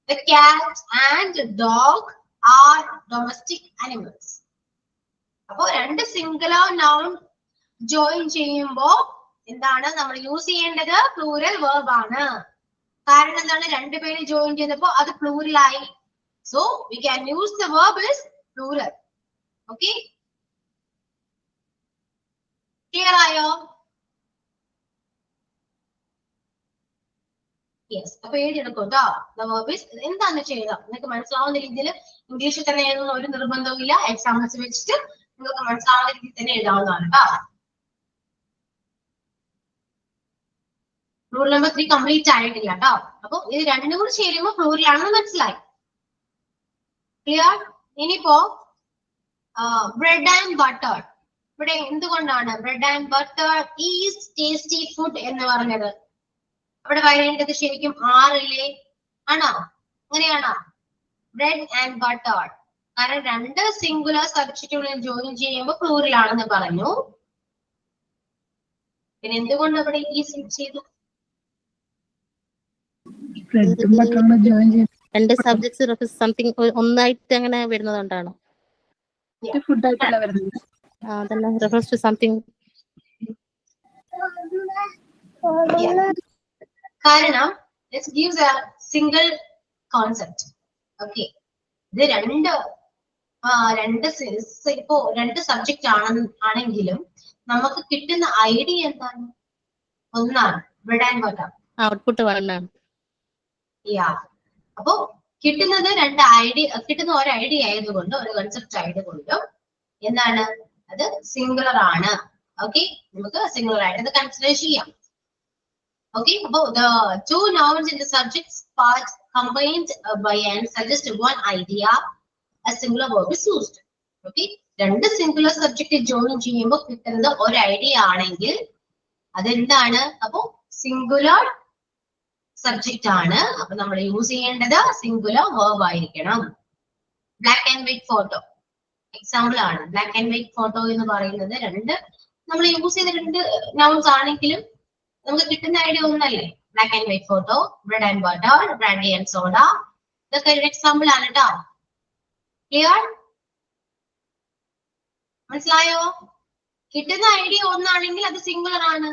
The cat and dog are domestic animals. അപ്പോ രണ്ട് സിംഗുലർ നൗൺ ജോയിൻ ചെയ്യുമ്പോ എന്താണ് നമ്മൾ യൂസ് ചെയ്യേണ്ടത്? പ്ലൂറൽ വെർബ് ആണ്. കാരണം എന്താണ്? രണ്ടുപേര് ജോയിൻ ചെയ്തപ്പോ അത് പ്ലൂറൽ ആയി. So we can use the verb is plural. Okay, clear ആയോ? യെസ്. അപ്പൊ എഴുതിയെടുക്കും കേട്ടോ. ദ വെർബ് ഇസ് എന്താന്ന് ചെയ്യുക നിങ്ങൾക്ക് മനസ്സിലാവുന്ന രീതിയിൽ ഇംഗ്ലീഷിൽ തന്നെ എഴുതുന്ന ഒരു നിർബന്ധവും ഇല്ല. എക്സാമ്പിൾസ് വെച്ചിട്ട് നിങ്ങൾക്ക് മനസ്സിലാവുന്ന രീതിയിൽ തന്നെ എഴുതാവുന്നതാണ് കേട്ടോ. റൂൾ നമ്പർ 3 കംപ്ലീറ്റ് ആയിട്ടില്ല കേട്ടോ. അപ്പൊ ഇത് രണ്ടും കൂടി ചേരുമ്പോ പ്ലൂറൽ ആണെന്ന് മനസ്സിലായി. ക്ലിയർ? ഇനിയിപ്പോ ബ്രെഡ് ആൻഡ് ബട്ടർ. ഇവിടെ എന്തുകൊണ്ടാണ് bread and butter is tasty food എന്ന് പറഞ്ഞത്? അവിടെ വരേണ്ടത് ശരിക്കും ആറില്ലേ? ആണോ? അങ്ങനെയാണോ? Bread and butter. കാരണം രണ്ട് സിംഗുലർ സബ്ജക്റ്റുകളിൽ ജോയിൻ ചെയ്യുമ്പോൾ പ്ലൂറൽ ആണെന്ന് പറഞ്ഞു. പിന്നെ എന്തുകൊണ്ട് അവിടെ ഈസ് യൂസ് ചെയ്തു? രണ്ട് സബ്ജക്ട്സ് സംതിങ് ഒന്നായിട്ട് അങ്ങനെ വരുന്നതുകൊണ്ടാണോ? ഫുഡ് ആയിട്ടല്ല വരുന്നത്. then refers to something. കാരണം this gives a single concept. Okay, ഇത് ഇപ്പോ രണ്ട് സബ്ജക്റ്റ് ആണെങ്കിലും നമുക്ക് കിട്ടുന്ന ഐഡിയ എന്താണ്? ഒന്നാണ്, ബ്രെഡ് ആൻഡ് ബട്ടർ. ഔട്ട്പുട്ട് വേണം. അപ്പോ കിട്ടുന്ന ഒരു ഐഡിയ ആയതുകൊണ്ട്, ഒരു കൺസെപ്റ്റ് ആയതുകൊണ്ടും എന്താണ് അത് സിംഗുലർ ആണ്. ഓക്കെ, നമുക്ക് സിംഗുലർ ആയിട്ട് അത് കൺസിഡർ ചെയ്യാം. Okay, about the two nouns in the subject's part combined by and suggest one idea, a singular verb is used. Okay, രണ്ട് സിംഗുലർ സബ്ജക്ട് ജോയിൻ ചെയ്യുമ്പോൾ കിട്ടുന്നത് ഒരു ഐഡിയ ആണെങ്കിൽ അതെന്താണ്? അപ്പോ സിംഗുലർ സബ്ജക്റ്റ് ആണ്. അപ്പൊ നമ്മൾ യൂസ് ചെയ്യേണ്ടത് സിംഗുലർ വേർബ് ആയിരിക്കണം. Black and white photo example ആണ്. ബ്ലാക്ക് ആൻഡ് വൈറ്റ് ഫോട്ടോ എന്ന് പറയുന്നത് നമ്മൾ യൂസ് ചെയ്ത രണ്ട് നൗൺസ് ആണെങ്കിലും നമുക്ക് കിട്ടുന്ന ഐഡിയ ഒന്നല്ലേ? Black and white photo, bread and butter, brandy and soda, ഇതൊക്കെ ഒരു എക്സാമ്പിൾ ആണ് കേട്ടോ. ക്ലിയർ? മനസ്സിലായോ? കിട്ടുന്ന ഐഡിയ ഒന്നാണെങ്കിൽ അത് സിംഗുലർ ആണ്.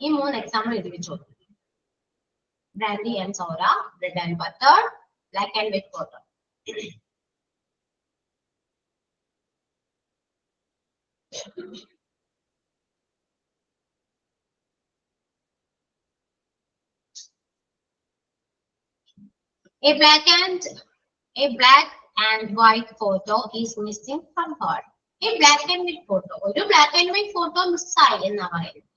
ഈ 3 എക്സാമ്പിൾ എഴുതി വെച്ചോ. Brandy and soda, bread and butter, black and white photo. A black and white photo is missing from her. A black and white photo. ഒരു black and white photo മിസ്സായി എന്നാ പറയുന്നത്.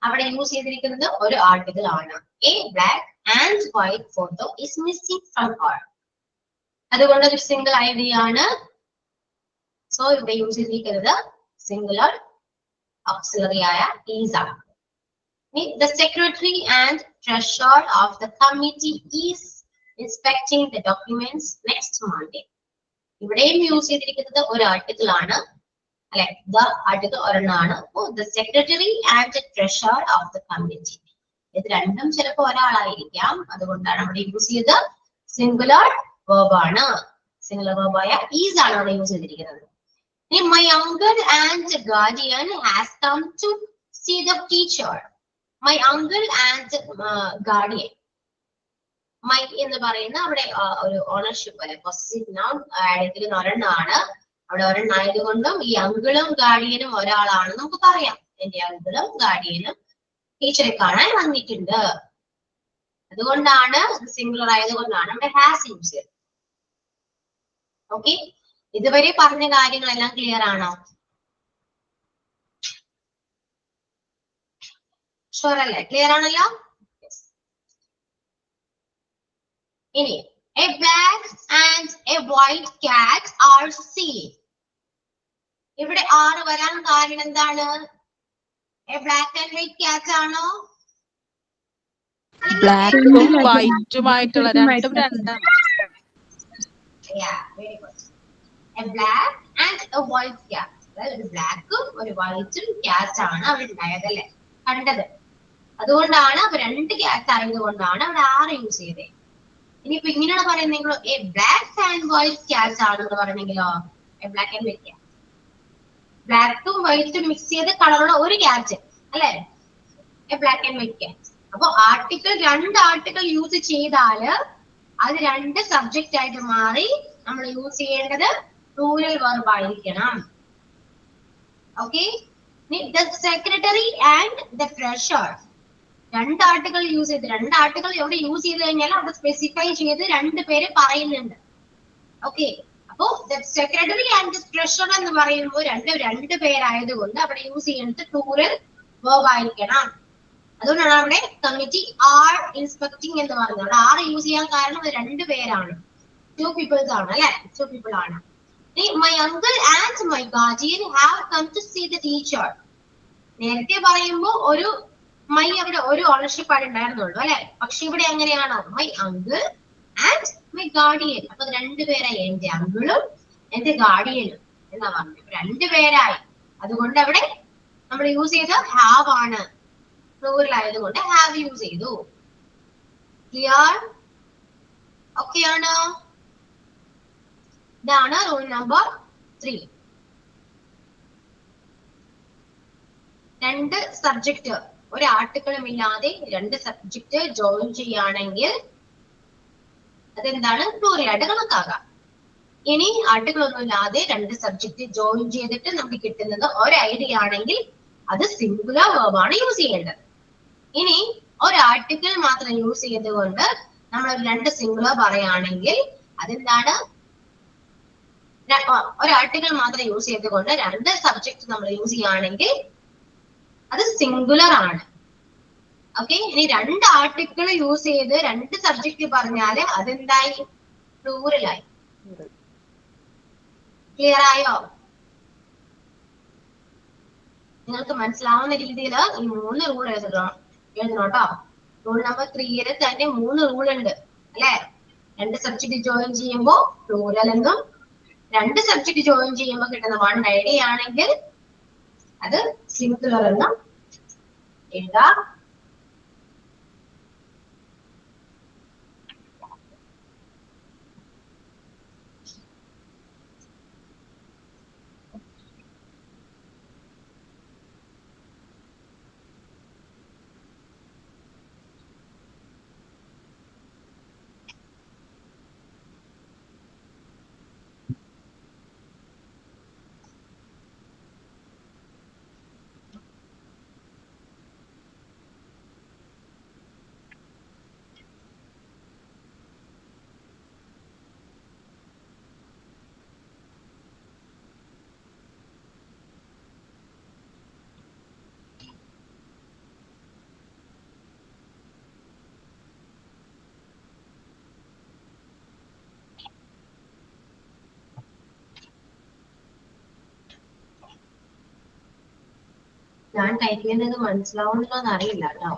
അവിടെ യൂസ് ചെയ്തിരിക്കുന്നത് ഒരു ആർട്ടിക്കിൾ ആണ്. A black and white photo is missing from her. അതുകൊണ്ട് ഒരു സിംഗിൾ ഐഡിയ ആണ്. സോ ഇവിടെ യൂസ് ചെയ്തിരിക്കുന്നത് സിംഗുലർ auxiliary ആയ is ആണ്. The secretary and treasurer of the committee is inspecting the documents next Monday. ഇവിടെയും യൂസ് ചെയ്തിരിക്കുന്നത് ഒരു ആർട്ടിക്കിൾ ആണ് അല്ലെ? ദ ആർട്ടിക്കിൾ ഒരെണ്ണമാണ്. The secretary and the treasurer of the committee. ഇത് രണ്ടും ചിലപ്പോൾ ഒരാളായിരിക്കാം. അതുകൊണ്ടാണ് അവിടെ യൂസ് ചെയ്ത് സിംഗുലർ വേർബ് ആണ്. സിംഗുലർ വേർബായ is ആണ് അവിടെ യൂസ് ചെയ്തിരിക്കുന്നത്. My uncle and guardian has come to see the teacher. My uncle and guardian. My എന്ന് പറയുന്ന അവിടെ ഒരു ഓണർഷിപ്പ് അല്ലെ, പൊസസീവ് നൗൺ ആയിരിക്കുന്ന ഒരെണ്ണമാണ്. അവിടെ ഒരെണ്ണായതുകൊണ്ടും ഈ അങ്കിളും ഗാർഡിയനും ഒരാളാണ് നമുക്ക് പറയാം. എന്റെ അങ്കിളും ഗാർഡിയനും ടീച്ചറെ കാണാൻ വന്നിട്ടുണ്ട്. അതുകൊണ്ടാണ് സിംഗുലർ ആയതുകൊണ്ടാണ് അവിടെ ഹാസ് യൂസ് ചെയ്തത്. ഓക്കെ, ഇതുവരെ പറഞ്ഞ കാര്യങ്ങളെല്ലാം ക്ലിയർ ആണോ? ഷുവർ അല്ലേ? ക്ലിയർ ആണല്ലോ? ഇനി a black and a white cat are seen. ഇവിടെ ആറ് വരാൻ കാരണം എന്താണ്? a black and white cat ആണോ? ബ്ലാക്കും വൈറ്റുമായിട്ടുള്ള രണ്ടാണ്. Yeah, very good. A black and a white cat. അതായത് ഒരു ബ്ലാക്കും ഒരു വൈറ്റും ക്യാറ്റ് ആണ് അവിടെ ഉണ്ടായതല്ലേ, കണ്ടത്. അതുകൊണ്ടാണ് അപ്പൊ രണ്ട് ക്യാറ്റ് ആയതുകൊണ്ടാണ് അവിടെ ആറ് യൂസ് ചെയ്തത്. ഇനിയിപ്പോ ഇങ്ങനെയാണ് പറയുന്നെങ്കിലോ a black and white cat ആണെന്ന് പറഞ്ഞെങ്കിലോ a black and white cat. ബ്ലാക്കും വൈറ്റും മിക്സ് ചെയ്ത കളറുള്ള ഒരു ക്യാറ്റ് അല്ലെ, a black and white cat. അപ്പൊ രണ്ട് ആർട്ടിക്കിൾ യൂസ് ചെയ്താല് അത് രണ്ട് സബ്ജക്റ്റ് ആയിട്ട് മാറി നമ്മൾ യൂസ് ചെയ്യേണ്ടത് പ്ലൂറൽ വെർബ് ആയിരിക്കണം. Okay, the secretary and the treasurer. രണ്ട് ആർട്ടിക്കിൾ യൂസ് ചെയ്ത്, രണ്ട് ആർട്ടിക്കിൾ എവിടെ യൂസ് ചെയ്ത് കഴിഞ്ഞാൽ അവിടെ സ്പെസിഫൈ ചെയ്ത് രണ്ട് പേര് പറയുന്നുണ്ട്. ഓക്കെ, അപ്പോ സെക്രട്ടറി ആൻഡ് ട്രഷറർ എന്ന് പറയുമ്പോൾ രണ്ട് പേരായതുകൊണ്ട് അവിടെ യൂസ് ചെയ്യുന്നത് പ്ലൂറൽ വെർബ് ആയിരിക്കണം. അതുകൊണ്ടാണ് അവിടെ കമ്മിറ്റി ആർ ഇൻസ്പെക്ടിങ് എന്ന് പറയുന്നത്. അവിടെ ആർ യൂസ് ചെയ്യാൻ കാരണം അത് രണ്ട് പേരാണ്, ടു പീപ്പിൾസ് ആണ് അല്ലെ, ടു പീപ്പിൾ ആണ്. My uncle and my guardian have come to see the teacher. നേരത്തെ പറയുമ്പോ ഒരു മൈ അവിടെ ഒരു ഓണർഷിപ്പ് ആയിട്ട് ഉണ്ടായിരുന്നുള്ളൂ അല്ലെ, പക്ഷെ ഇവിടെ എങ്ങനെയാണ് my uncle and my guardian. അപ്പൊ രണ്ടുപേരായി, എന്റെ അങ്കിളും എന്റെ ഗാർഡിയനും എന്നാ പറഞ്ഞു, രണ്ടുപേരായി. അതുകൊണ്ട് അവിടെ നമ്മൾ യൂസ് ചെയ്ത ഹാവ് ആണ്, പ്ലൂറൽ ആയതുകൊണ്ട് ഹാവ് യൂസ് ചെയ്തു. ക്ലിയർ? ഓക്കെ ആണോ? ഇതാണ് റൂൾ നമ്പർ 3. രണ്ട് സബ്ജക്റ്റ് ഒരു ആർട്ടിക്കിളും ഇല്ലാതെ രണ്ട് സബ്ജക്റ്റ് ജോയിൻ ചെയ്യുകയാണെങ്കിൽ അതെന്താണ് പ്ലൂറൽ ആയിട്ട് കണക്കാക്കാം. ഇനി ആർട്ടിക്കിൾ ഒന്നും ഇല്ലാതെ രണ്ട് സബ്ജക്റ്റ് ജോയിൻ ചെയ്തിട്ട് നമുക്ക് കിട്ടുന്നത് ഒരു ഐഡിയ ആണെങ്കിൽ അത് സിംഗുലർ വേർബാണ് യൂസ് ചെയ്യേണ്ടത്. ഇനി ഒരു ആർട്ടിക്കിൾ മാത്രം യൂസ് ചെയ്തുകൊണ്ട് നമ്മൾ രണ്ട് സിംഗുലർ പറയുകയാണെങ്കിൽ അതെന്താണ്, ഒരു ആർട്ടിക്കിൾ മാത്രം യൂസ് ചെയ്തുകൊണ്ട് രണ്ട് സബ്ജക്ട് നമ്മൾ യൂസ് ചെയ്യുകയാണെങ്കിൽ അത് സിംഗുലർ ആണ്. ഓക്കെ, ഇനി രണ്ട് ആർട്ടിക്കിൾ യൂസ് ചെയ്ത് രണ്ട് സബ്ജക്ട് പറഞ്ഞാല് അതെന്തായി, പ്ലൂറലായി. ക്ലിയർ ആയോ? നിങ്ങൾക്ക് മനസ്സിലാവുന്ന രീതിയിൽ ഈ 3 റൂൾ എഴുതണം കേട്ടോ. റൂൾ നമ്പർ 3 തന്നെ 3 റൂൾ ഉണ്ട് അല്ലെ. രണ്ട് സബ്ജക്ട് ജോയിൻ ചെയ്യുമ്പോൾ പ്ലൂറൽ എന്നും, രണ്ട് സബ്ജക്ട് ജോയിൻ ചെയ്യുമ്പോൾ കിട്ടുന്ന 1 ഐഡിയ ആണെങ്കിൽ അത് സിംഗുലർ എന്നും എഴുതാം. ഞാൻ ടൈപ്പ് ചെയ്യുന്നത് മനസ്സിലാവുന്നില്ലെന്ന് അറിയില്ല കേട്ടോ.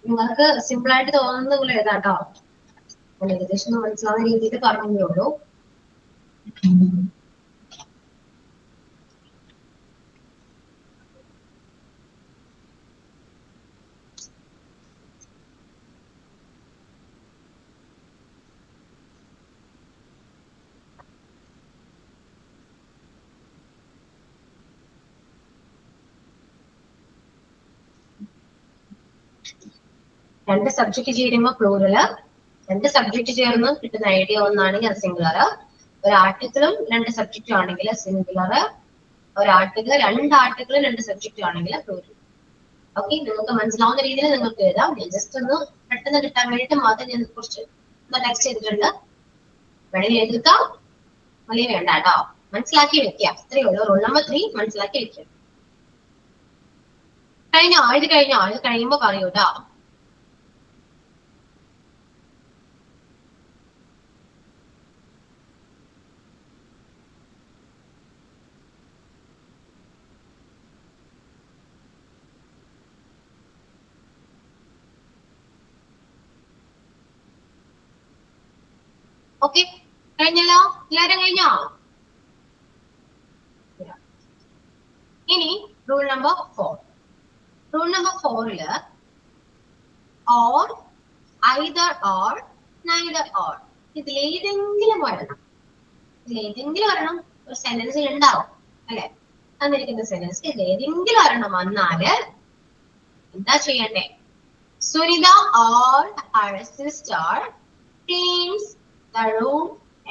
നിങ്ങൾക്ക് സിമ്പിൾ ആയിട്ട് തോന്നുന്നത് പോലെ എഴുതാട്ടോ. ഏകദേശം മനസ്സിലാവുന്ന രീതിയിൽ പറഞ്ഞേ ഉള്ളൂ. രണ്ട് സബ്ജക്ട് ചേരുമ്പോൾ പ്ലൂറല്, രണ്ട് സബ്ജക്ട് ചേർന്ന് കിട്ടുന്ന ഐഡിയ ഒന്നാണെങ്കിൽ അത് സിംഗുലർ. ഒരു ആർട്ടിക്കിളും രണ്ട് സബ്ജക്റ്റും ആണെങ്കിൽ സിംഗുലർ. ഒരു ആർട്ടിക്കിൾ രണ്ട് ആർട്ടിക്കിളും രണ്ട് സബ്ജക്റ്റും ആണെങ്കിൽ പ്ലൂറൽ. ഓക്കെ, നിങ്ങൾക്ക് മനസ്സിലാവുന്ന രീതിയിൽ നിങ്ങൾക്ക് എഴുതാം. ഞാൻ ജസ്റ്റ് ഒന്ന് പെട്ടെന്ന് കിട്ടാൻ വേണ്ടിയിട്ട് മാത്രം ഞാൻ കുറച്ച് ടെക്സ്റ്റ് ചെയ്തിട്ടുണ്ട്. വേണമെങ്കിൽ എഴുതിക്കാം, വലിയ വേണ്ട കേട്ടോ. മനസ്സിലാക്കി വെക്കാം, അത്രയേ ഉള്ളൂ. റൂൾ നമ്പർ 3 മനസ്സിലാക്കി വെക്കാം. കഴിഞ്ഞോ? ഇത് കഴിയുമ്പോ പറയൂ കേട്ടോ. ഓക്കെ, കഴിഞ്ഞല്ലോ? എല്ലാവരും കഴിഞ്ഞോ? ഇനി rule number 4. Rule number 4 or, either or, neither or, ഇതിലേതെങ്കിലും വരണം. ഒരു സെന്റൻസിൽ ഉണ്ടാവും അല്ലെ. തന്നിരിക്കുന്ന സെന്റൻസ് ഇതിലേതെങ്കിലും ഒരെണ്ണം വന്നാല് എന്താ ചെയ്യണ്ടേ? Sunitha or her sister cleans the room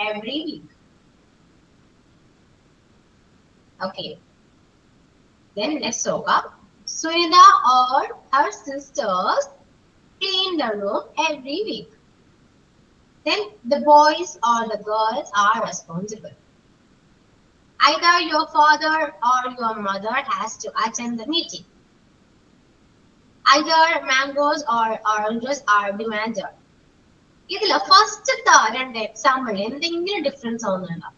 every week. Okay. Then let's talk up. Sunita or her sisters clean the room every week. Then the boys or the girls are responsible. Either your father or your mother has to attend the meeting. Either mangoes or oranges are demanded. ഇതില് first രണ്ട് example എന്തെങ്കിലും difference ആവുന്നുണ്ടോ?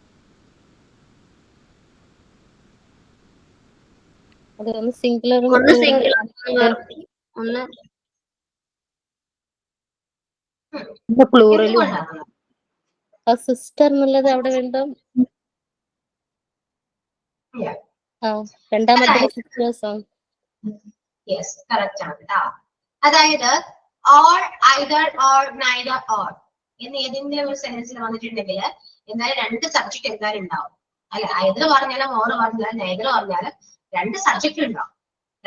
Sister എന്നുള്ളത് അവിടെ വേണ്ട. രണ്ടാമത്തെ sisters. Yes, correct ആണ് കേട്ടോ. അതായത് or either or neither or എന്ന് ഏതെങ്കിലും ഒരു സെന്റൻസിൽ വന്നിട്ടുണ്ടെങ്കിൽ എന്തായാലും രണ്ട് സബ്ജക്ട് എന്തായാലും ഉണ്ടാവും അല്ലെ. ഐദർ പറഞ്ഞാലും ഓർ പറഞ്ഞാലും നൈദർ പറഞ്ഞാലും രണ്ട് സബ്ജക്ട് ഉണ്ടാവും.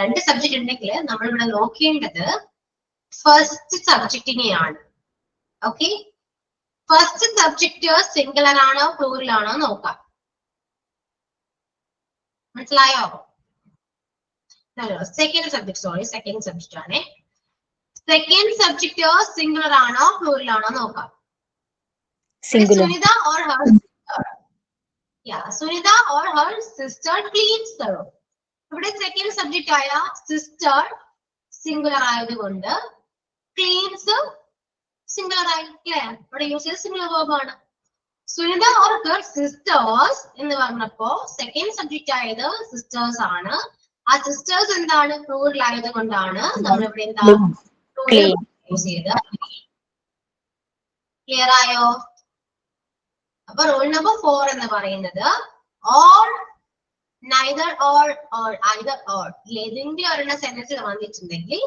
രണ്ട് സബ്ജക്ട് ഉണ്ടെങ്കിൽ നമ്മൾ ഇവിടെ നോക്കേണ്ടത് ഫസ്റ്റ് സബ്ജക്റ്റിനെയാണ്. ഓക്കെ, ഫസ്റ്റ് സബ്ജക്ട് സിംഗുലർ ആണോ പ്ലൂറൽ ആണോ നോക്കാം. മനസ്സിലായോ? Second subject, sorry second subject ആണ്. സെക്കൻഡ് സബ്ജക്ട് സിംഗുലർ ആണോ പ്ലൂറൽ ആണോ നോക്കാം. Sunita or her sister. Yeah, Sunita or her sister cleans the room. ഇവിടെ സെക്കൻഡ് സബ്ജക്ട് ആയ സിസ്റ്റർ സിംഗുലർ ആയതുകൊണ്ട് ക്ലീൻസ് സിംഗുലർ ആയി. ഇവിടെ യൂസ് ചെയ്ത സിംഗുലർ വേർബ് ആണ്. സുനിത or her sisters എന്ന് പറഞ്ഞപ്പോ സെക്കൻഡ് സബ്ജക്ട് ആയത് സിസ്റ്റേഴ്സ് ആണ്. ആ സിസ്റ്റേഴ്സ് എന്താണ് പ്ലൂറൽ ആയത് കൊണ്ടാണ് നമ്മൾ ഇവിടെ എന്താ യൂസ് ചെയ്തത്. ക്ലിയർ ആയോ? അപ്പൊ റൂൾ നമ്പർ 4 എന്ന് പറയുന്നത് or neither or either or ഏതെങ്കിലും ഒരെണ്ണം സെന്റൻസിൽ വന്നിട്ടുണ്ടെങ്കിൽ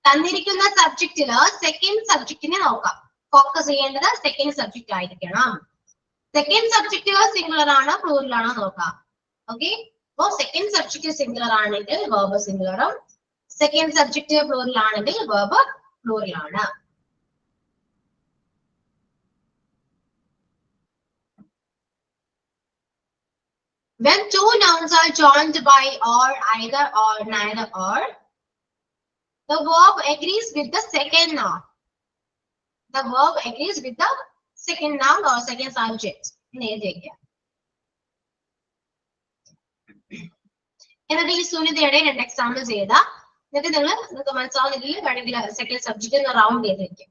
തന്നിരിക്കുന്ന സബ്ജക്റ്റില് സെക്കൻഡ് സബ്ജക്റ്റിനെ നോക്കാം. ഫോക്കസ് ചെയ്യേണ്ടത് സെക്കൻഡ് സബ്ജക്റ്റ് ആയിരിക്കണം. സെക്കൻഡ് സബ്ജക്റ്റ് സിംഗുലർ ആണോ പ്ലൂറൽ ആണോ നോക്കാം. ഓക്കെ, അപ്പോ സെക്കൻഡ് സബ്ജക്റ്റ് സിംഗുലർ ആണെങ്കിൽ വേർബ് സിംഗുലറും സെക്കൻഡ് സബ്ജക്റ്റ് പ്ലൂറൽ ആണെങ്കിൽ വേർബ് പ്ലൂറൽ ആണ്. When two nouns are joined by or, either or, neither or, the verb agrees with the second noun. The verb agrees with the second noun or second subject. എന്നിട്ട് ഈ സുനിതയുടെ രണ്ട് example ചെയ്ത എന്നിട്ട് നിങ്ങൾക്ക് മനസ്സിലാവുന്നെങ്കിൽ വേണമെങ്കിൽ second subject round ചെയ്ത് വെക്കും.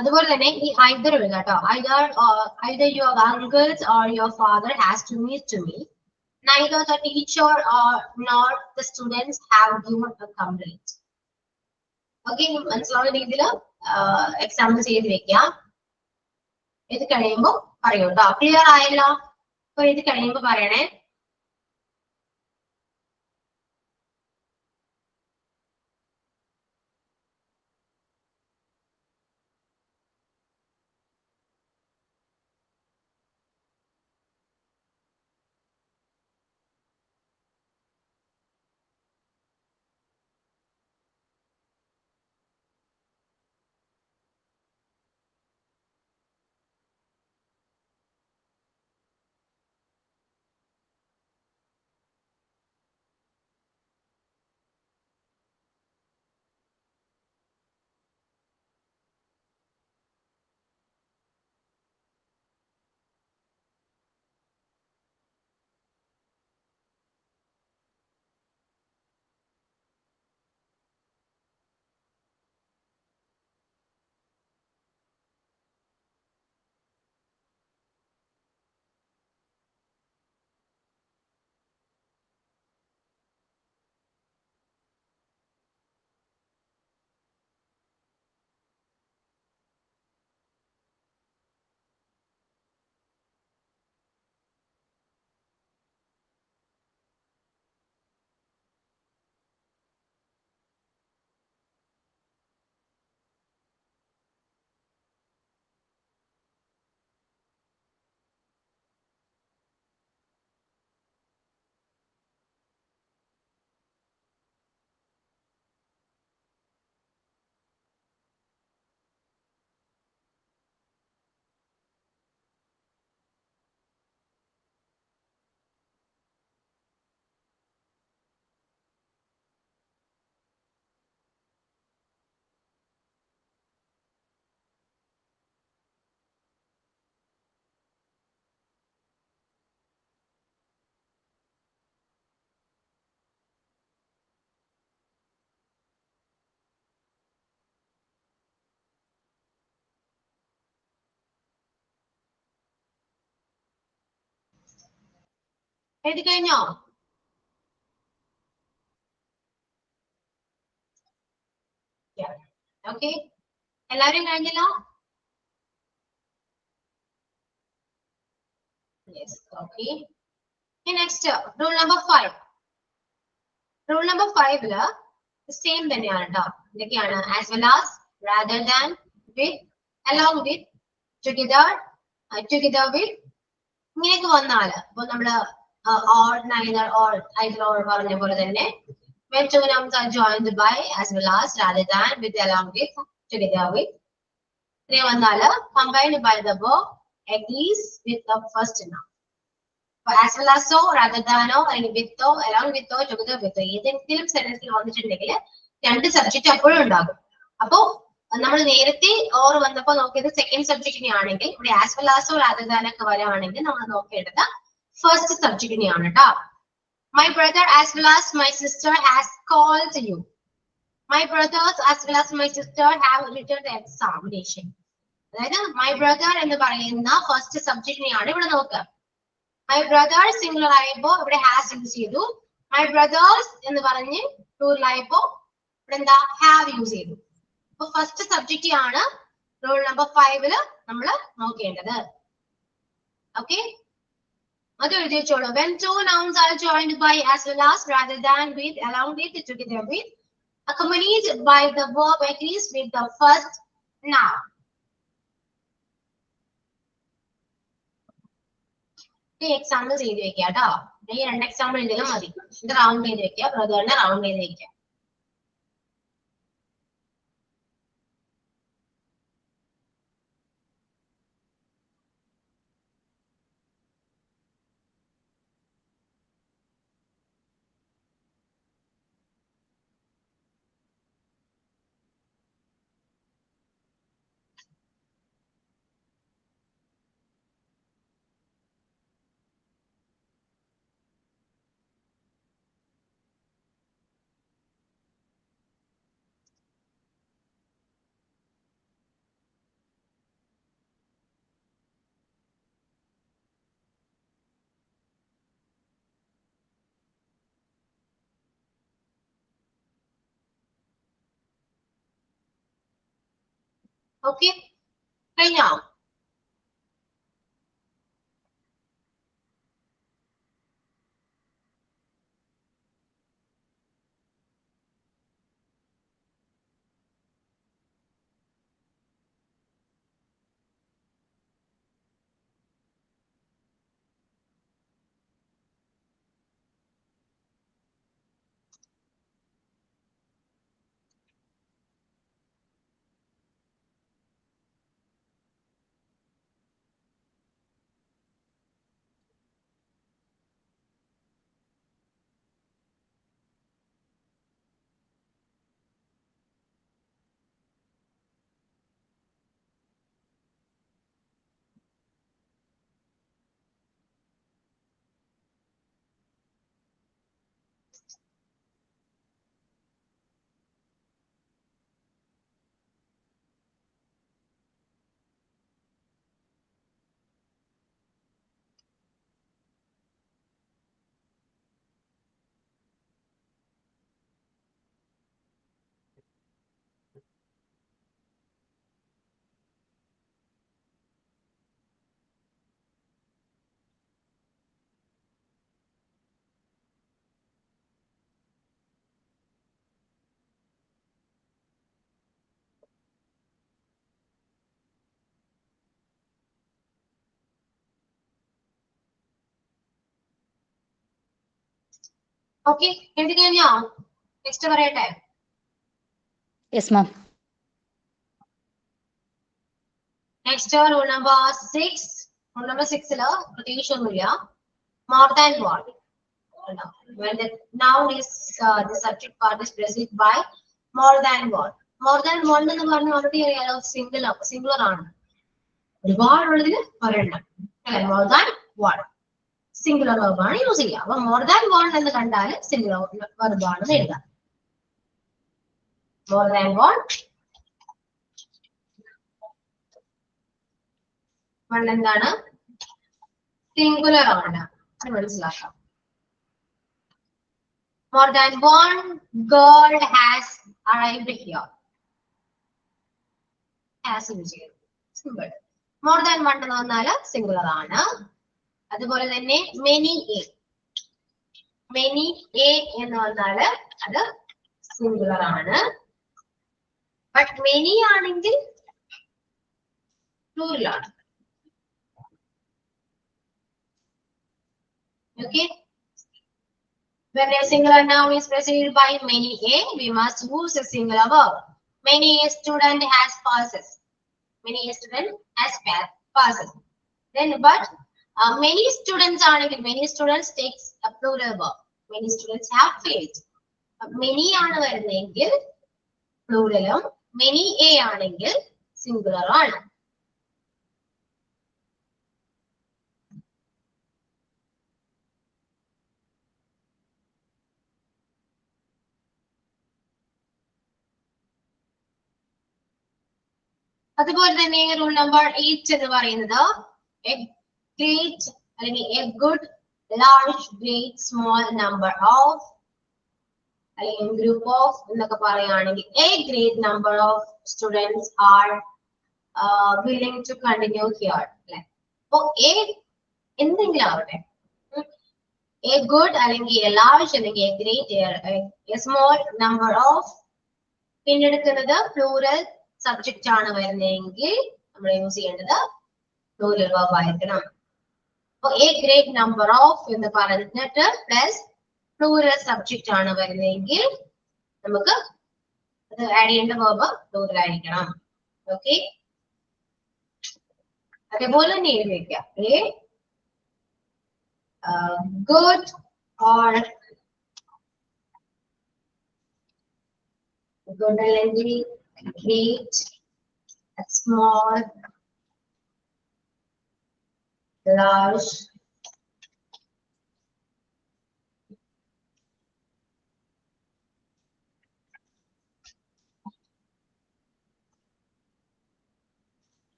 അതുപോലെ തന്നെ ഈ ഐദർ എഴുതാം കേട്ടോ. either your uncles or your father has to meet to me. Neither the teacher nor the students have given a complaint. Okay, മനസ്സിലാവുന്ന രീതിയിൽ എക്സാമ്പിൾ ചെയ്ത് വെക്കാം. ഇത് കഴിയുമ്പോ പറയൂ കേട്ടോ. ക്ലിയർ ആയല്ലോ? അപ്പൊ ഇത് കഴിയുമ്പോ പറയണേ. എഴുതി കഴിഞ്ഞോ? ഓക്കെ, എല്ലാവരും കഴിഞ്ഞല്ലോ? Yes, okay. Next rule number 5. Rule number 5 same തന്നെയാണ് കേട്ടോ. ഇതൊക്കെയാണ് as well as, rather than, with, along with, together, together with, ഇങ്ങനെയൊക്കെ വന്നാല് ഇപ്പൊ നമ്മള് or, neither, or, either, or പറഞ്ഞ പോലെ തന്നെ when two nouns are joined by, as well as, rather than, with, along with, together with, ഇങ്ങനെ വന്നാല് combined by the verb at least with the first noun. As well as, so, rather than, അല്ലെങ്കിൽ with, along with, together with, ഏതെങ്കിലും സെന്റൻസിൽ വന്നിട്ടുണ്ടെങ്കിൽ രണ്ട് subject അപ്പോഴും ഉണ്ടാകും. അപ്പോ നമ്മൾ നേരത്തെ ഓർ വന്നപ്പോ നോക്കിയത് സെക്കൻഡ് സബ്ജക്റ്റിനെ ആണെങ്കിൽ ഇവിടെ ആസ് വെൽ ആസോ rather than ഒക്കെ വരാണെങ്കിൽ നമ്മൾ നോക്കേണ്ടത് ഫസ്റ്റ് സബ്ജക്റ്റിനെയാണ് കേട്ടോ. My brother as well as my sister has called you. My brothers as well as my sister have written the examination. അതായത് my brother എന്ന് പറയുന്ന ഫസ്റ്റ് സബ്ജക്റ്റിനെയാണ് ഇവിടെ നോക്കുക. My brother സിംഗുലർ ആയപ്പോ ഇവിടെ has യൂസ് ചെയ്തു. My brothers എന്ന് പറഞ്ഞ് പ്ലൂറൽ ആയപ്പോ ഇവിടെ എന്താ have യൂസ് ചെയ്തു. അപ്പൊ ഫസ്റ്റ് സബ്ജക്റ്റ് ആണ് റൂൾ നമ്പർ 5 നമ്മൾ നോക്കേണ്ടത്. ഓക്കെ, അത് എഴുതി വെച്ചോളൂ. When two nouns are joined by, as well as, rather than, with, along with, together with, accompanied by the verb at least with the first noun. ഈ example ചെയ്ത് വെക്കുക കേട്ടോ. ഈ രണ്ട് എക്സാമ്പിൾ ഉണ്ടെങ്കിലും മതി. ഇത് റൗണ്ട് ചെയ്ത് വെക്കുക, ബ്രദറിനെ റൗണ്ട് ചെയ്ത് വെക്കുക. ഓക്കെ, കഴിഞ്ഞോ? ഓക്കെ, എഴുതി കഴിഞ്ഞോ? നെക്സ്റ്റ് പറയട്ടെ. Yes, ma'am. Next rule number 6. Rule number 6 പ്രത്യേകിച്ച് ഒന്നുമില്ല. More than one. When the noun is the subject part is preceded by more than one. More than one എന്ന് പറഞ്ഞാൽ ഓൾറെഡി അറിയാലോ, സിംഗുലർ ആണ്. ഒരുപാടുള്ളതിൽ ഒരെണ്ണം അല്ലെ, മോർ ദാൻ വൺ സിംഗുലർ വെർബാണ് യൂസ് ചെയ്യുക. അപ്പൊ മോർ ദാൻ വൺ എന്ന് കണ്ടാൽ സിംഗുലർ വെർബാണെന്ന് എഴുതാം. മോർ ദാൻ വൺ, വൺ എന്താണ്? സിംഗുലർ ആണ്, മനസ്സിലാക്കാം. More than one girl has arrived here. Has use ചെയ്തു. സിമ്പിൾ. മോർ ദാൻ വൺ എന്ന് പറഞ്ഞാല് സിംഗുലർ ആണ്. അതുപോലെ തന്നെ മെനി എ. മെനി എ എന്ന് പറഞ്ഞാല് അത് സിംഗുലർ ആണ്. ബട്ട് മെനി ആണെങ്കിൽ പ്ലൂറൽ ആണ്. Okay. When a singular noun is preceded by many a, we must use a singular verb. Many a student has passes. Many a student has passes. Then, but many students are many students takes a plural verb. Many students have failed. Many ആണ് വരുന്നതെങ്കിൽ പ്ലൂറലും many a ആണെങ്കിൽ singular ആണ്. അതുപോലെ തന്നെ rule number 8 എന്ന് പറയുന്നത് a great അല്ലെങ്കിൽ a good large great small number of അല്ലെങ്കിൽ ഗ്രൂപ്പ് ഓഫ് എന്നൊക്കെ പറയുകയാണെങ്കിൽ a great number of students are willing to continue here അല്ലെ. അപ്പോ എ എന്തെങ്കിലും ആവട്ടെ, എ ഗുഡ് അല്ലെങ്കിൽ എ ലാർജ് അല്ലെങ്കിൽ a great a small number of പിന്നെടുക്കുന്നത് പ്ലൂറൽ സബ്ജക്റ്റ് ആണ് വരുന്നതെങ്കിൽ നമ്മൾ യൂസ് ചെയ്യേണ്ടത് പ്ലൂറൽ വെർബ് ആയിരിക്കണം. അപ്പൊ എ ഗ്രേറ്റ് നമ്പർ ഓഫ് എന്ന് പറഞ്ഞിട്ട് പ്ലസ് പ്ലൂറൽ സബ്ജക്റ്റ് ആണ് വരുന്നതെങ്കിൽ നമുക്ക് അത് ആഡ് ചെയ്യേണ്ട വെർബ് പ്ലൂറൽ ആയിരിക്കണം. ഓക്കെ, അതേപോലെ തന്നെ എഴുതി വെക്കാം. എ ഗുഡ് ഓർ ഗുഡ് അല്ലെങ്കിൽ great, small, large,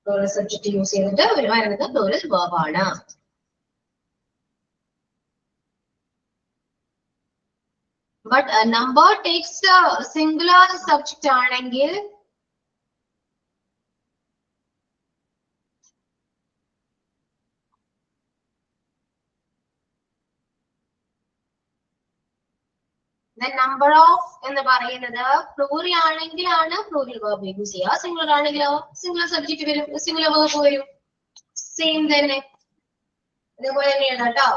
plural subject use ചെയ്തിട്ട് വരുന്നത് plural verb ആണ്. But a number takes a singular subject ആണെങ്കിൽ the number of എന്ന് പറയുന്നത് പ്ലൂറൽ ആണെങ്കിലാണ് പ്ലൂറൽ verb യൂസ് ചെയ്യുക. സിംഗുലർ ആണെങ്കിലോ സിംഗുലർ സബ്ജക്റ്റ് വരും, സിംഗുലർ verb വരും. സെയിം തന്നെ, ഇതേപോലെ തന്നെയാണ് കേട്ടോ.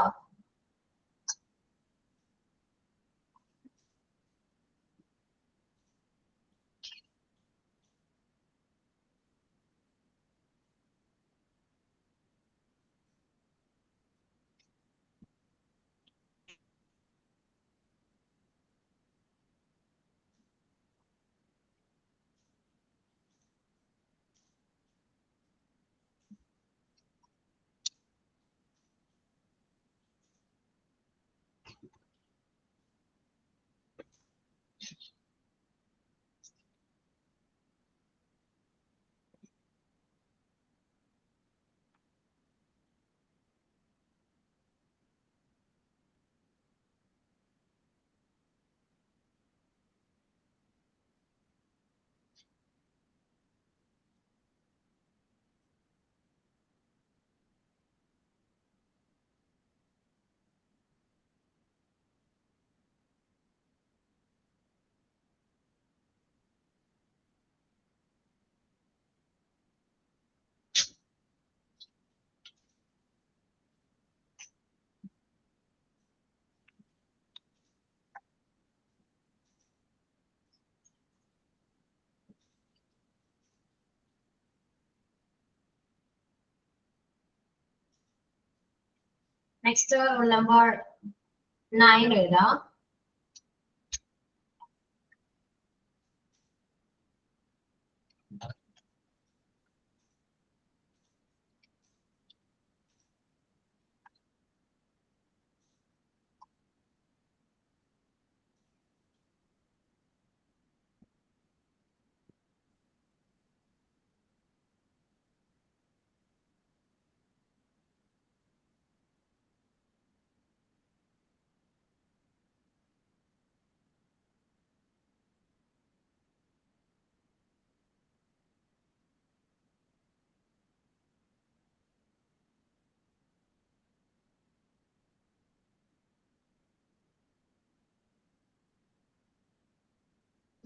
Next rule number 9 എഴുതാം.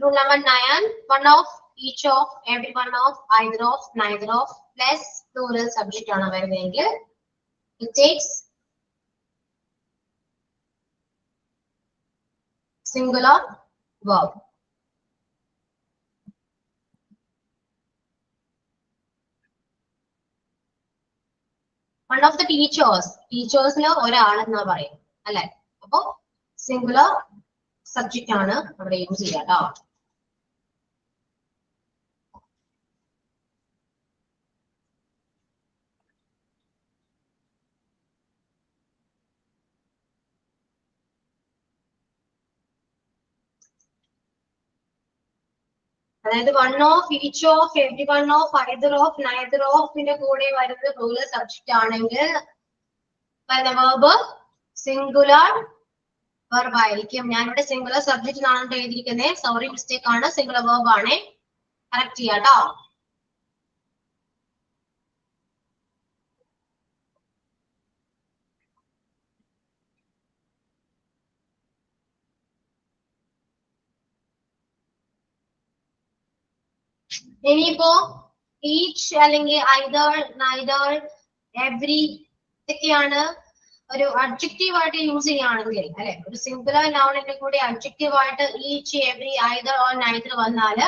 Rule number 9, one of, each of, every one of, either of, neither of, plus plural subject ആണ് വരുന്നതെങ്കിൽ it takes singular verb. One of the teachers ഒരാളെന്നാ പറയും അല്ലെ. അപ്പൊ സിംഗുലർ സബ്ജക്റ്റ് ആണ് അവിടെ യൂസ് ചെയ്യുക കേട്ടോ. അതായത് one of, each of, every one of, either of, neither ഓഫിന്റെ കൂടെ വരുന്ന പ്ലൂറൽ സബ്ജക്റ്റ് ആണെങ്കിൽ വെർബ് സിംഗുലർ വെർബ് ആയിരിക്കും. ഞാനിവിടെ സിംഗുലർ സബ്ജക്റ്റ് എന്നാണ് എഴുതിയിരിക്കുന്നത്. സോറി, മിസ്റ്റേക്ക് ആണ്. സിംഗുലർ വെർബ് ആണ്. കറക്റ്റ് ചെയ്യാട്ടോ. ഇനിയിപ്പോ ഈച്ച് അല്ലെങ്കിൽ ഐദർ, നൈദർ, എവ്രി ഇതൊക്കെയാണ് ഒരു അഡ്ജക്റ്റീവ് ആയിട്ട് യൂസ് ചെയ്യുകയാണെങ്കിൽ അല്ലെ, ഒരു സിംഗുലർ നൗണിന്റെ കൂടെ അഡ്ജക്റ്റീവ് ആയിട്ട് each, every, either or neither വന്നാല്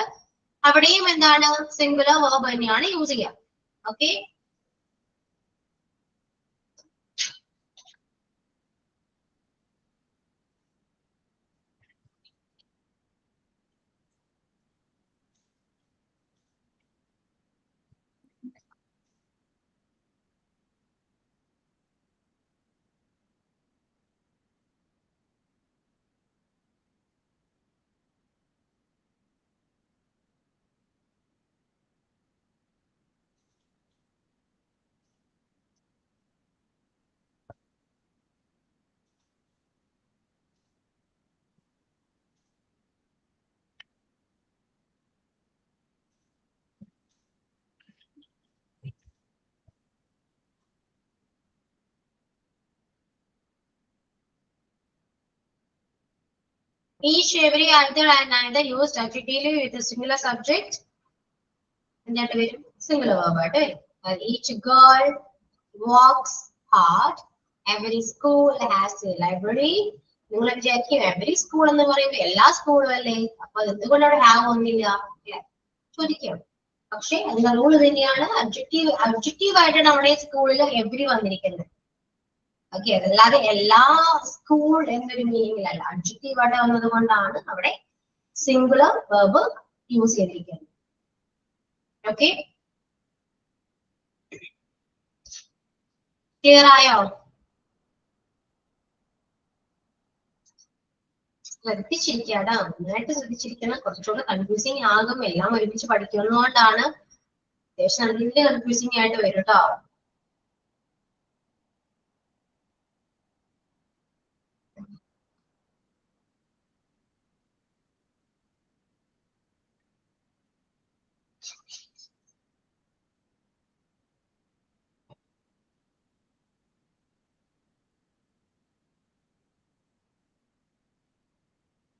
അവിടെയും എന്താണ് സിംഗുലർ വെർബ് തന്നെയാണ് യൂസ് ചെയ്യുക. Okay, each, every, either and neither used adjectively with a singular subject. എന്നിട്ട് വരും സിംഗുലർ വെർബ് ആയിട്ട് വരും. Each girl works hard. Every school has a library. നിങ്ങൾ വിചാരിക്കും എവറി സ്കൂൾ എന്ന് പറയുമ്പോൾ എല്ലാ സ്കൂളും അല്ലേ, അപ്പൊ എന്തുകൊണ്ട് അവിടെ ഹാവ് ഒന്നില്ല ചോദിക്കാം. പക്ഷെ അതിന്റെ റൂൾ തന്നെയാണ്, അബ്ജക്റ്റീവ് ആയിട്ടാണ് അവിടെ സ്കൂളിൽ എവരി വന്നിരിക്കുന്നത്. ഓക്കെ, അതല്ലാതെ എല്ലാ സ്കൂൾ എന്നൊരു മീനിങ്ങിലല്ല, അഡ്ജക്റ്റീവ് ആയിട്ട് വന്നത് കൊണ്ടാണ് അവിടെ സിംഗുലർ വെർബ് യൂസ് ചെയ്തിരിക്കുന്നത്. ഓക്കെ, ക്ലിയർ ആയോ? ശ്രദ്ധിച്ചിരിക്കാടാ, നന്നായിട്ട് ശ്രദ്ധിച്ചിരിക്കണം. കുറച്ചുകൂടെ കൺഫ്യൂസിങ് ആകും, എല്ലാം ഒരുമിച്ച് പഠിക്കുന്നതുകൊണ്ടാണ് അത്യാവശ്യം നല്ല കൺഫ്യൂസിങ് ആയിട്ട് വരും കേട്ടോ.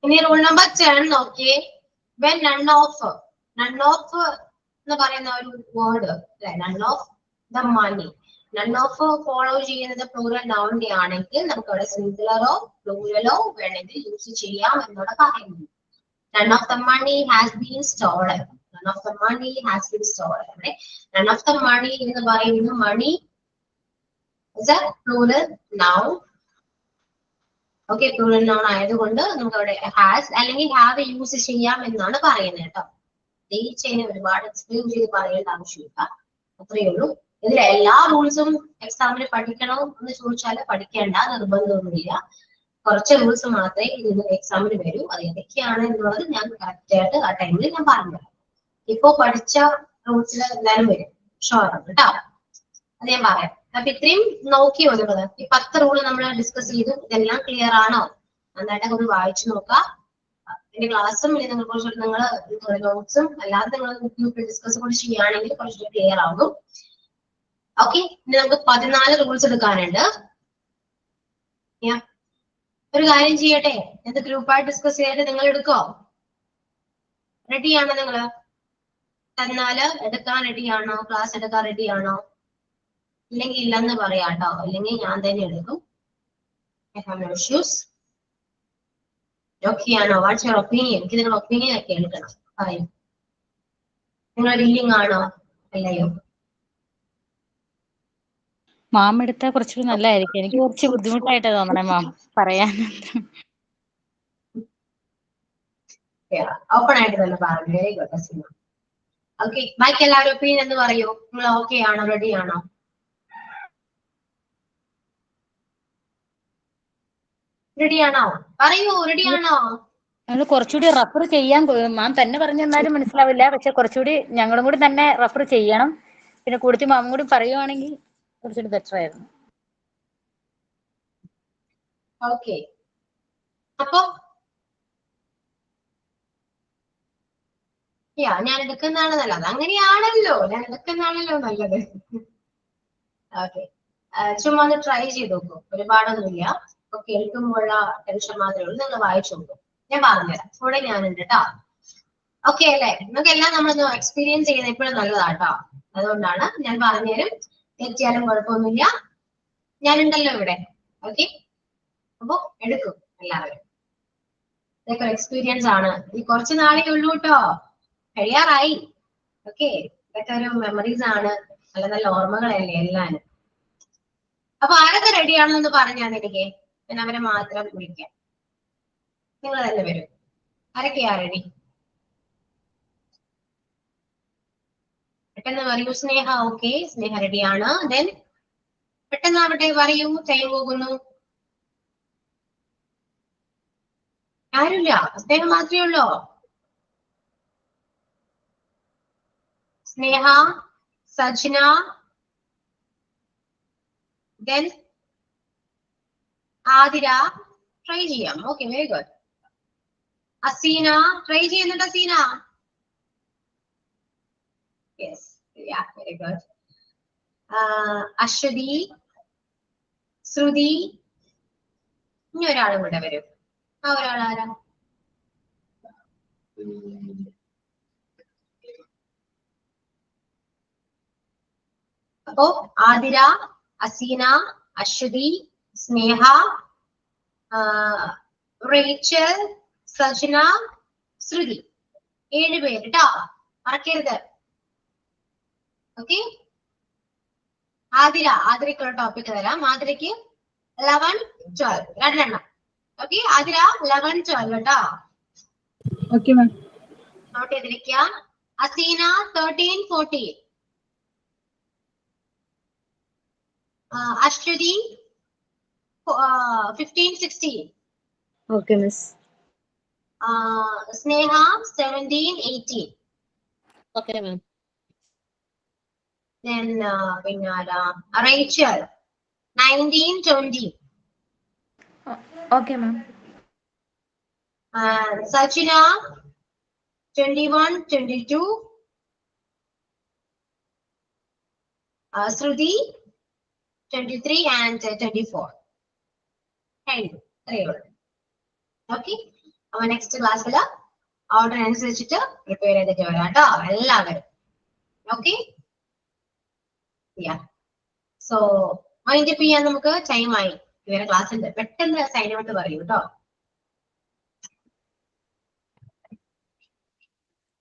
ഇനി റൂൾ നമ്പർ 10 നോക്കിയേ. വെൻ നൺ ഓഫ് എന്ന് പറയുന്ന ഒരു വേർഡ് അല്ലെ, none of the money, none of follow ചെയ്യുന്നത് പ്ലൂറൽ നൗണിന്റെ ആണെങ്കിൽ നമുക്ക് അവിടെ സിംഗുലറോ പ്ലൂറലോ വേണമെങ്കിൽ യൂസ് ചെയ്യാം എന്നോട് പറയുന്നു. None of the money has been stolen, none of the money has been stolen. അവിടെ നൺ ഓഫ് ദ മണി എന്ന് പറയുന്നത് money is a plural noun. Okay, plural noun ആയതുകൊണ്ട് നമുക്ക് അവിടെ ഹാസ് അല്ലെങ്കിൽ ഹാവ് യൂസ് ചെയ്യാം എന്നാണ് പറയുന്നത് കേട്ടോ. ഡീറ്റെയിൽ ഒരുപാട് എക്സ്പ്ലെയിൻ ചെയ്ത് പറയേണ്ട ആവശ്യമില്ല, അത്രയേ ഉള്ളൂ. ഇതിൽ എല്ലാ റൂൾസും എക്സാമിന് പഠിക്കണോ എന്ന് ചോദിച്ചാൽ പഠിക്കേണ്ട നിർബന്ധമൊന്നുമില്ല. കുറച്ച് റൂൾസ് മാത്രമേ ഇതിന് എക്സാമിന് വരൂ. അത് ഏതൊക്കെയാണ് എന്നുള്ളത് ഞാൻ കറക്റ്റ് ആയിട്ട് ആ ടൈമിൽ ഞാൻ പറഞ്ഞുതരാം. ഇപ്പോ പഠിച്ച റൂൾസിൽ എല്ലാവരും വരും, ഷുവറാണ് കേട്ടോ. അത് ഞാൻ പറയാം. അപ്പൊ ഇത്രയും നോക്കി വന്നത് ഈ 10 റൂള് നമ്മൾ ഡിസ്കസ് ചെയ്തു. ഇതെല്ലാം ക്ലിയർ ആണോ? നന്നായിട്ടൊക്കെ ഒന്ന് വായിച്ചു നോക്കാം. എന്റെ ക്ലാസ്സും നിങ്ങൾ കുറച്ചുകൂടി നിങ്ങൾ നോട്ട്സും അല്ലാതെ നിങ്ങൾ ഗ്രൂപ്പിൽ ഡിസ്കസ് കൂടി ചെയ്യുകയാണെങ്കിൽ കുറച്ചുകൂടി ക്ലിയർ ആകും. ഓക്കെ, ഇനി നമുക്ക് 14 റൂൾസ് എടുക്കാനുണ്ട്. ഒരു കാര്യം ചെയ്യട്ടെ, ഇത് ഗ്രൂപ്പായിട്ട് ഡിസ്കസ് ചെയ്തിട്ട് നിങ്ങൾ എടുക്കോ? റെഡിയാണോ നിങ്ങള്? തന്നാല് എടുക്കാൻ റെഡിയാണോ? ക്ലാസ് എടുക്കാൻ റെഡിയാണോ? ഇല്ലെങ്കിൽ ഇല്ലെന്ന് പറയാട്ടോ, അല്ലെങ്കിൽ ഞാൻ തന്നെ എടുക്കും. ഓക്കെയാണോ? What's your opinion? എനിക്ക് നിങ്ങളുടെ ഒപ്പീനിയൻ ഒക്കെ എടുക്കണം. പറയും നിങ്ങൾ വില്ലിങ് ആണോ അല്ലയോ? മാം എടുത്താൽ കുറച്ചുകൂടി നല്ലതായിരിക്കും. എനിക്ക് കുറച്ച് ബുദ്ധിമുട്ടായിട്ട് തോന്നണേ മാം പറയാൻ. ഓപ്പൺ ആയിട്ട് തന്നെ പറഞ്ഞു. Very good Aseena. ഓക്കെ, ബാക്കി എല്ലാവരും ഒപ്പീനിയൻ എന്ന് പറയൂ. നിങ്ങൾ ഓക്കെ ആണോ? റെഡി ആണോ? റെഡിയാണോ? പറയൂ, റെഡിയാണോ? നമ്മൾ കുറച്ചുകൂടി റെഫർ ചെയ്യാൻ മാം തന്നെ പറഞ്ഞു തന്നാലും മനസ്സിലാവില്ല. പക്ഷെ കുറച്ചുകൂടി ഞങ്ങളും കൂടി തന്നെ റെഫർ ചെയ്യണം. പിന്നെ കൂടുതൽ മാം കൂടി പറയുവാണെങ്കിൽ കുറച്ചുകൂടി ബെറ്റർ ആയിരുന്നു. ഓക്കെ, അപ്പൊ ഞാൻ എടുക്കുന്നതാണ് നല്ലത്. അങ്ങനെയാണല്ലോ, ഞാൻ എടുക്കുന്നതാണല്ലോ നല്ലത്. ഓക്കെ, ചുമ്മാ ഒന്ന് ട്രൈ ചെയ്ത് നോക്കൂ. ഒരുപാടൊന്നുമില്ല. ഓക്കെ, കേൾക്കുമ്പോഴുള്ള ടെൻഷൻ മാത്രമേ ഉള്ളൂ. നിങ്ങൾ വായിച്ചു നോക്കൂ. ഞാൻ പറഞ്ഞുതരാം. കൂടെ ഞാനുണ്ട് കേട്ടോ. ഓക്കെ അല്ലേ? നിങ്ങൾക്ക് എല്ലാം നമ്മളൊന്ന് എക്സ്പീരിയൻസ് ചെയ്യുന്നത് എപ്പോഴും നല്ലതാട്ടോ. അതുകൊണ്ടാണ് ഞാൻ പറഞ്ഞുതരും. തെറ്റിയാലും കുഴപ്പമൊന്നുമില്ല, ഞാനുണ്ടല്ലോ ഇവിടെ. ഓക്കെ, അപ്പൊ എടുക്കും എല്ലാവരും. ഇതൊക്കെ എക്സ്പീരിയൻസ് ആണ്. ഈ കുറച്ച് നാളേ ഉള്ളൂ കേട്ടോ, കഴിയാറായി. ഓക്കെ, ഇതൊക്കെ ഒരു മെമ്മറീസ് ആണ്. നല്ല നല്ല ഓർമ്മകളല്ലേ എല്ലാരും. അപ്പൊ ആരൊക്കെ റെഡി ആണെന്നൊന്ന് പറഞ്ഞാൽ എനിക്ക് ഞാൻ അവരെ മാത്രം വിളിക്കാം. നിങ്ങൾ തന്നെ വരും. ആരൊക്കെയാ റെഡി? പെട്ടെന്ന് പറയൂ. സ്നേഹ ഓക്കെ, സ്നേഹ റെഡിയാണ്. ദെൻ പെട്ടെന്ന് ആവട്ടെ, പറയൂ. ടൈം പോകുന്നു. ആരുമില്ല, സ്നേഹ മാത്രമേ ഉള്ളൂ. സ്നേഹ, സജ്ന, ദെൻ ആതിര. ട്രൈ ചെയ്യാം. Okay, very good. Aseena try ചെയ്യുന്നുണ്ട്. Aseena, yes, very good. Aswathy, Sruthi, ഇനി ഒരാളും കൂടെ വരും. ആ ഒരാൾ ആരാ? അപ്പോ ആതിര, അസീന, അശ്വതി, സ്നേഹ, റേച്ചൽ, സജ്ന, ശ്രുതി. 7 പേര് കേട്ടോ, മറക്കരുത്. ഓക്കെ, ആതിരക്കുള്ള ടോപ്പിക് തരാം. ആതിരക്ക് 11, 12 രണ്ടെണ്ണം. ഓക്കെ, ആതിര 11, 12 കേട്ടോ. Okay ma'am. നോട്ട് ചെയ്തിരിക്കുക. അസീന 13, 14. അശ്വതി 15, 16. Okay, miss. സ്നേഹ 17, 18. Okay ma'am. Then പിന്നെ Rachel 19, 20. Okay ma'am. Sachina 21, 22. Shruti 23 and 24. Okay, അപ്പൊ നെക്സ്റ്റ് ക്ലാസ്സിൽ ഓർഡർ അനുസരിച്ചിട്ട് പ്രിപ്പയർ ചെയ്തിട്ട് വരാം കേട്ടോ എല്ലാവരും. ഓക്കെ, സോ മൈൻഡ് അപ്പ് ചെയ്യാൻ നമുക്ക് ടൈമായി. ഇവരെ ക്ലാസ് ഉണ്ട്. പെട്ടെന്ന് സൈൻ ഔട്ട് പറയൂ കേട്ടോ.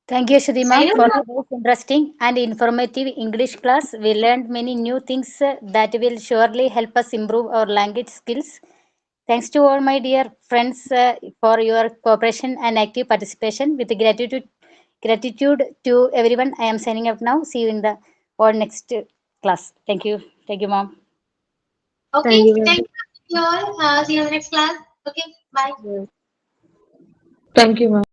Thank you, Ashwati ma'am, for today's interesting and informative English class. We learned many new things that will surely help us improve our language skills. Thanks to all my dear friends for your cooperation and active participation. With gratitude to everyone, I am signing up now. See you in the next class. Thank you. Thank you, ma'am. Okay, Thank you. thank you all. See you in the next class. Okay, bye. Thank you, ma'am.